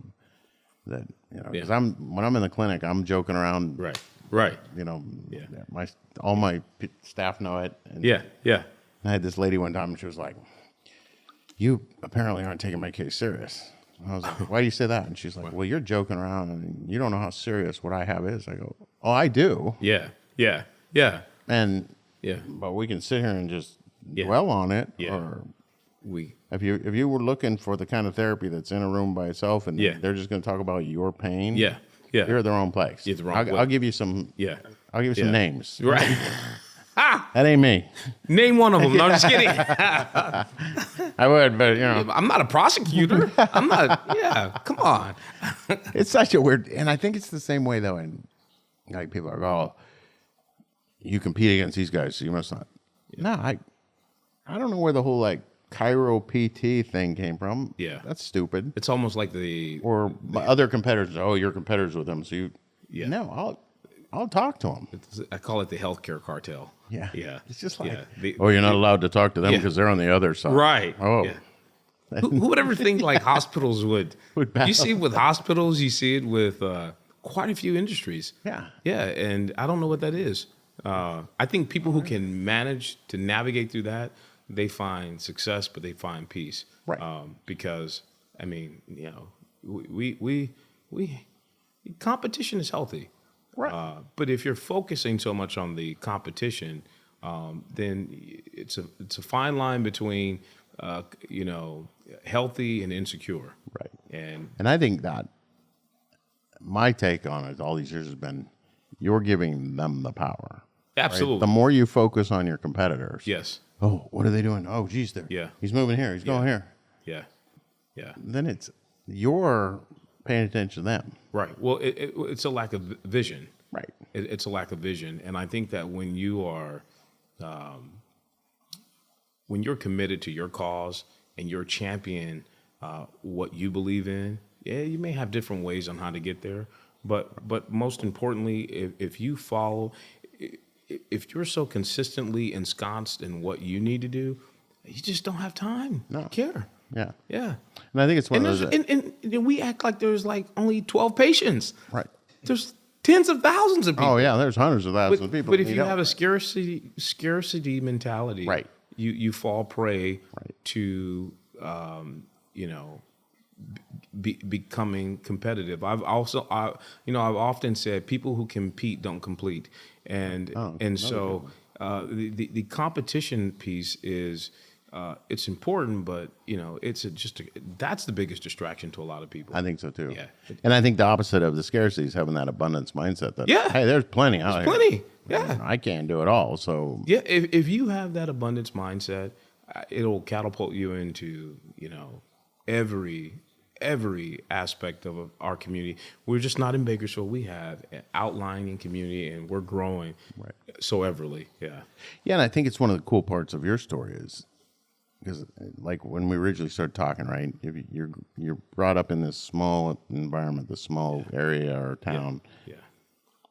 that because when I'm in the clinic, I'm joking around. Right. Right. All my staff know it. And Yeah. Yeah. I had this lady one time, and she was like, "You apparently aren't taking my case serious." And I was like, "Why do you say that?" And she's like, "Well, you're joking around, and you don't know how serious what I have is." I go, "Oh, I do." Yeah. Yeah. Yeah. And Yeah. but we can sit here and just Yeah. dwell on it. Yeah. Or We. if you were looking for the kind of therapy that's in a room by itself, and Yeah. they're just going to talk about your pain, Yeah. Yeah. you're at the wrong place. You're at the wrong place. I'll give you some. Yeah. I'll give you some Yeah. names. Right. That ain't me. Name one of them. No, I'm just kidding. I would, but I'm not a prosecutor. I'm not. Yeah. Come on. it's such a weird, and I think it's the same way though. And like people are, oh, you compete against these guys, so you must not. No, I don't know where the whole like Chiro PT thing came from. Yeah. That's stupid. It's almost like the. Or my other competitors. Oh, you're competitors with them, so you. Yeah. No, I'll talk to them. I call it the healthcare cartel. Yeah. Yeah. It's just like, Yeah. oh, you're not allowed to talk to them Yeah. because they're on the other side. Right. Oh. Yeah. Who would ever think like hospitals would? Would You see it with hospitals. You see it with quite a few industries. Yeah. Yeah, and I don't know what that is. I think people who can manage to navigate through that, they find success, but they find peace. Right. Because I mean, we competition is healthy. Right. But if you're focusing so much on the competition, then it's a fine line between healthy and insecure. Right. And I think that my take on it all these years has been you're giving them the power. right? absolutely, The more you focus on your competitors. yes, Oh, what are they doing? Oh, geez, Yeah. he's moving here. He's going here. yeah, yeah. Then you're paying attention to them. Right. Well, it's a lack of vision. Right. It's a lack of vision, and I think that when you are, when you're committed to your cause and you're champion what you believe in, yeah, you may have different ways on how to get there, but most importantly, if you follow, if you're so consistently ensconced in what you need to do, you just don't have time to care. Yeah. Yeah. And I think it's one And, of those. and we act like there's like only 12 patients. Right. There's tens of thousands of people. Oh, yeah, there's hundreds of thousands of people. But that if need you help. have a scarcity mentality, Right. you fall prey Right. to becoming competitive. I've often said people who compete don't complete, and so the competition piece is it's important, but that's the biggest distraction to a lot of people. I think so too. Yeah. And I think the opposite of the scarcity is having that abundance mindset that, hey, there's plenty out here. Plenty. Yeah. I can't do it all. So yeah, if you have that abundance mindset, it'll catapult you into, every aspect of our community. We're just not in Bakersfield. We have an outlying community, and we're growing so everly. Yeah. Yeah, and I think it's one of the cool parts of your story is because, like, when we originally started talking, right? You're brought up in this small environment, this small area or town. Yeah.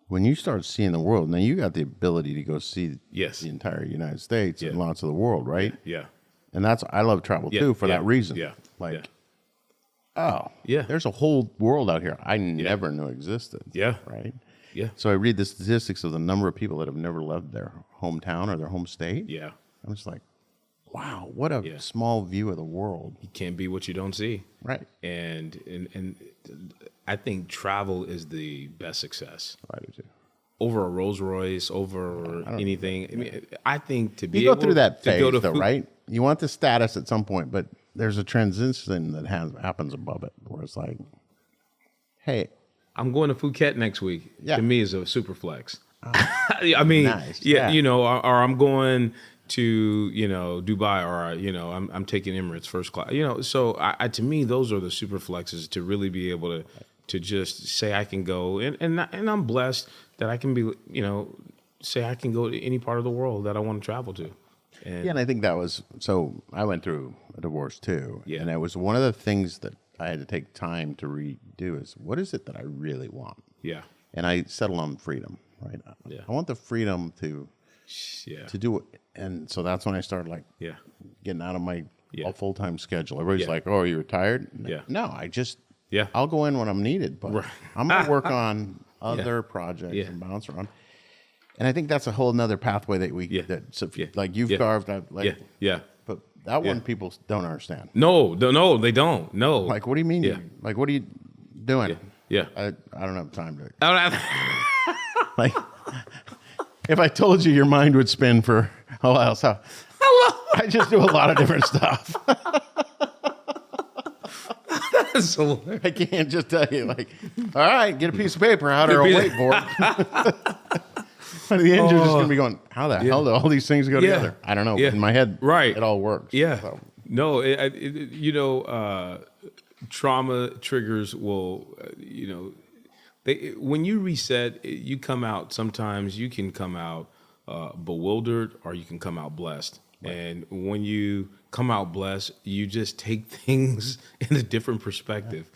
When you start seeing the world, now you got the ability to go see the entire United States and lots of the world, right? Yeah. And I love travel too for that reason. Yeah. There's a whole world out here I never knew existed. Yeah. Right? Yeah. So I read the statistics of the number of people that have never left their hometown or their home state. Yeah. I'm just like, wow, what a small view of the world. You can't be what you don't see. Right. And I think travel is the best success. I do too. Over a Rolls Royce, over anything. I mean, I think to be you able go through that phase, to go to though, right? You want the status at some point, but there's a transition that happens above it, where it's like, hey, I'm going to Phuket next week. Yeah. To me, is a super flex. I mean, nice. or I'm going to Dubai, or I'm taking Emirates first class. So I to me, those are the super flexes to really be able to just say I can go, and I'm blessed that I can be, say I can go to any part of the world that I want to travel to. And I think that was, so I went through a divorce too. Yeah. And it was one of the things that I had to take time to redo is, what is it that I really want? Yeah. And I settled on freedom, right? Yeah. I want the freedom to do it. And so that's when I started getting out of my full-time schedule. Everybody's like, oh, are you retired? Yeah. No, I'll go in when I'm needed, but I'm going to work on other projects and bounce around. And I think that's a whole nother pathway that like you've carved out. Like, but that one people don't understand. No, they don't. No. Like, what do you mean? Yeah. Like, what are you doing? Yeah. I don't have time to. I don't have. Like, if I told you, your mind would spin for a while. So I just do a lot of different stuff. That's hilarious. I can't just tell you, like, all right, get a piece of paper out or a whiteboard. The end, you're just going to be going, how the hell do all these things go together? I don't know. In my head, it all works. Yeah. So. No, trauma triggers will, when you reset, you come out, sometimes you can come out bewildered or you can come out blessed. Right. And when you come out blessed, you just take things in a different perspective.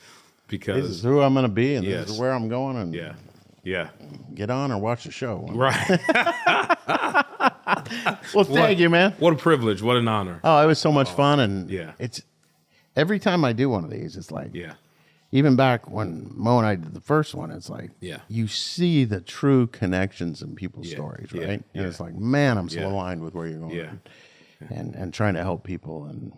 Because this is who I'm going to be and this is where I'm going. And get on or watch the show. Right. Well, thank you, man. What a privilege. What an honor. Oh, it was so much fun. And it's every time I do one of these, it's like, even back when Mo and I did the first one, it's like, you see the true connections in people's stories, right? And it's like, man, I'm so aligned with where you're going and trying to help people. And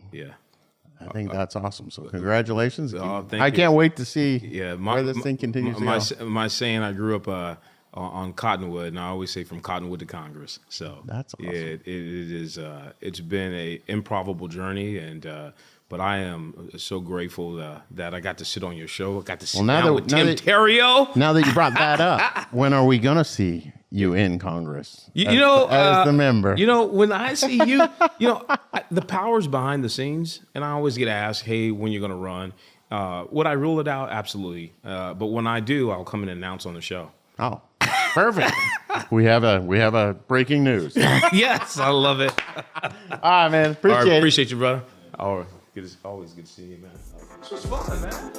I think that's awesome. So congratulations. Thank I you. can't wait to see where this thing continues to go. My saying, I grew up on Cottonwood, and I always say from Cottonwood to Congress. So that's awesome. It is. It's been a improbable journey, and but I am so grateful that I got to sit on your show. I got to sit down with Tim Terrio. Now that you brought that up, when are we going to see you in Congress? As the member. When I see you, the power's behind the scenes, and I always get asked, "Hey, when you're going to run?" Would I rule it out? Absolutely. But when I do, I'll come and announce on the show. Oh, perfect. we have a breaking news. Yes, I love it. All right, man. Appreciate it. Appreciate you, brother. Always good to see you, man. This was fun, man.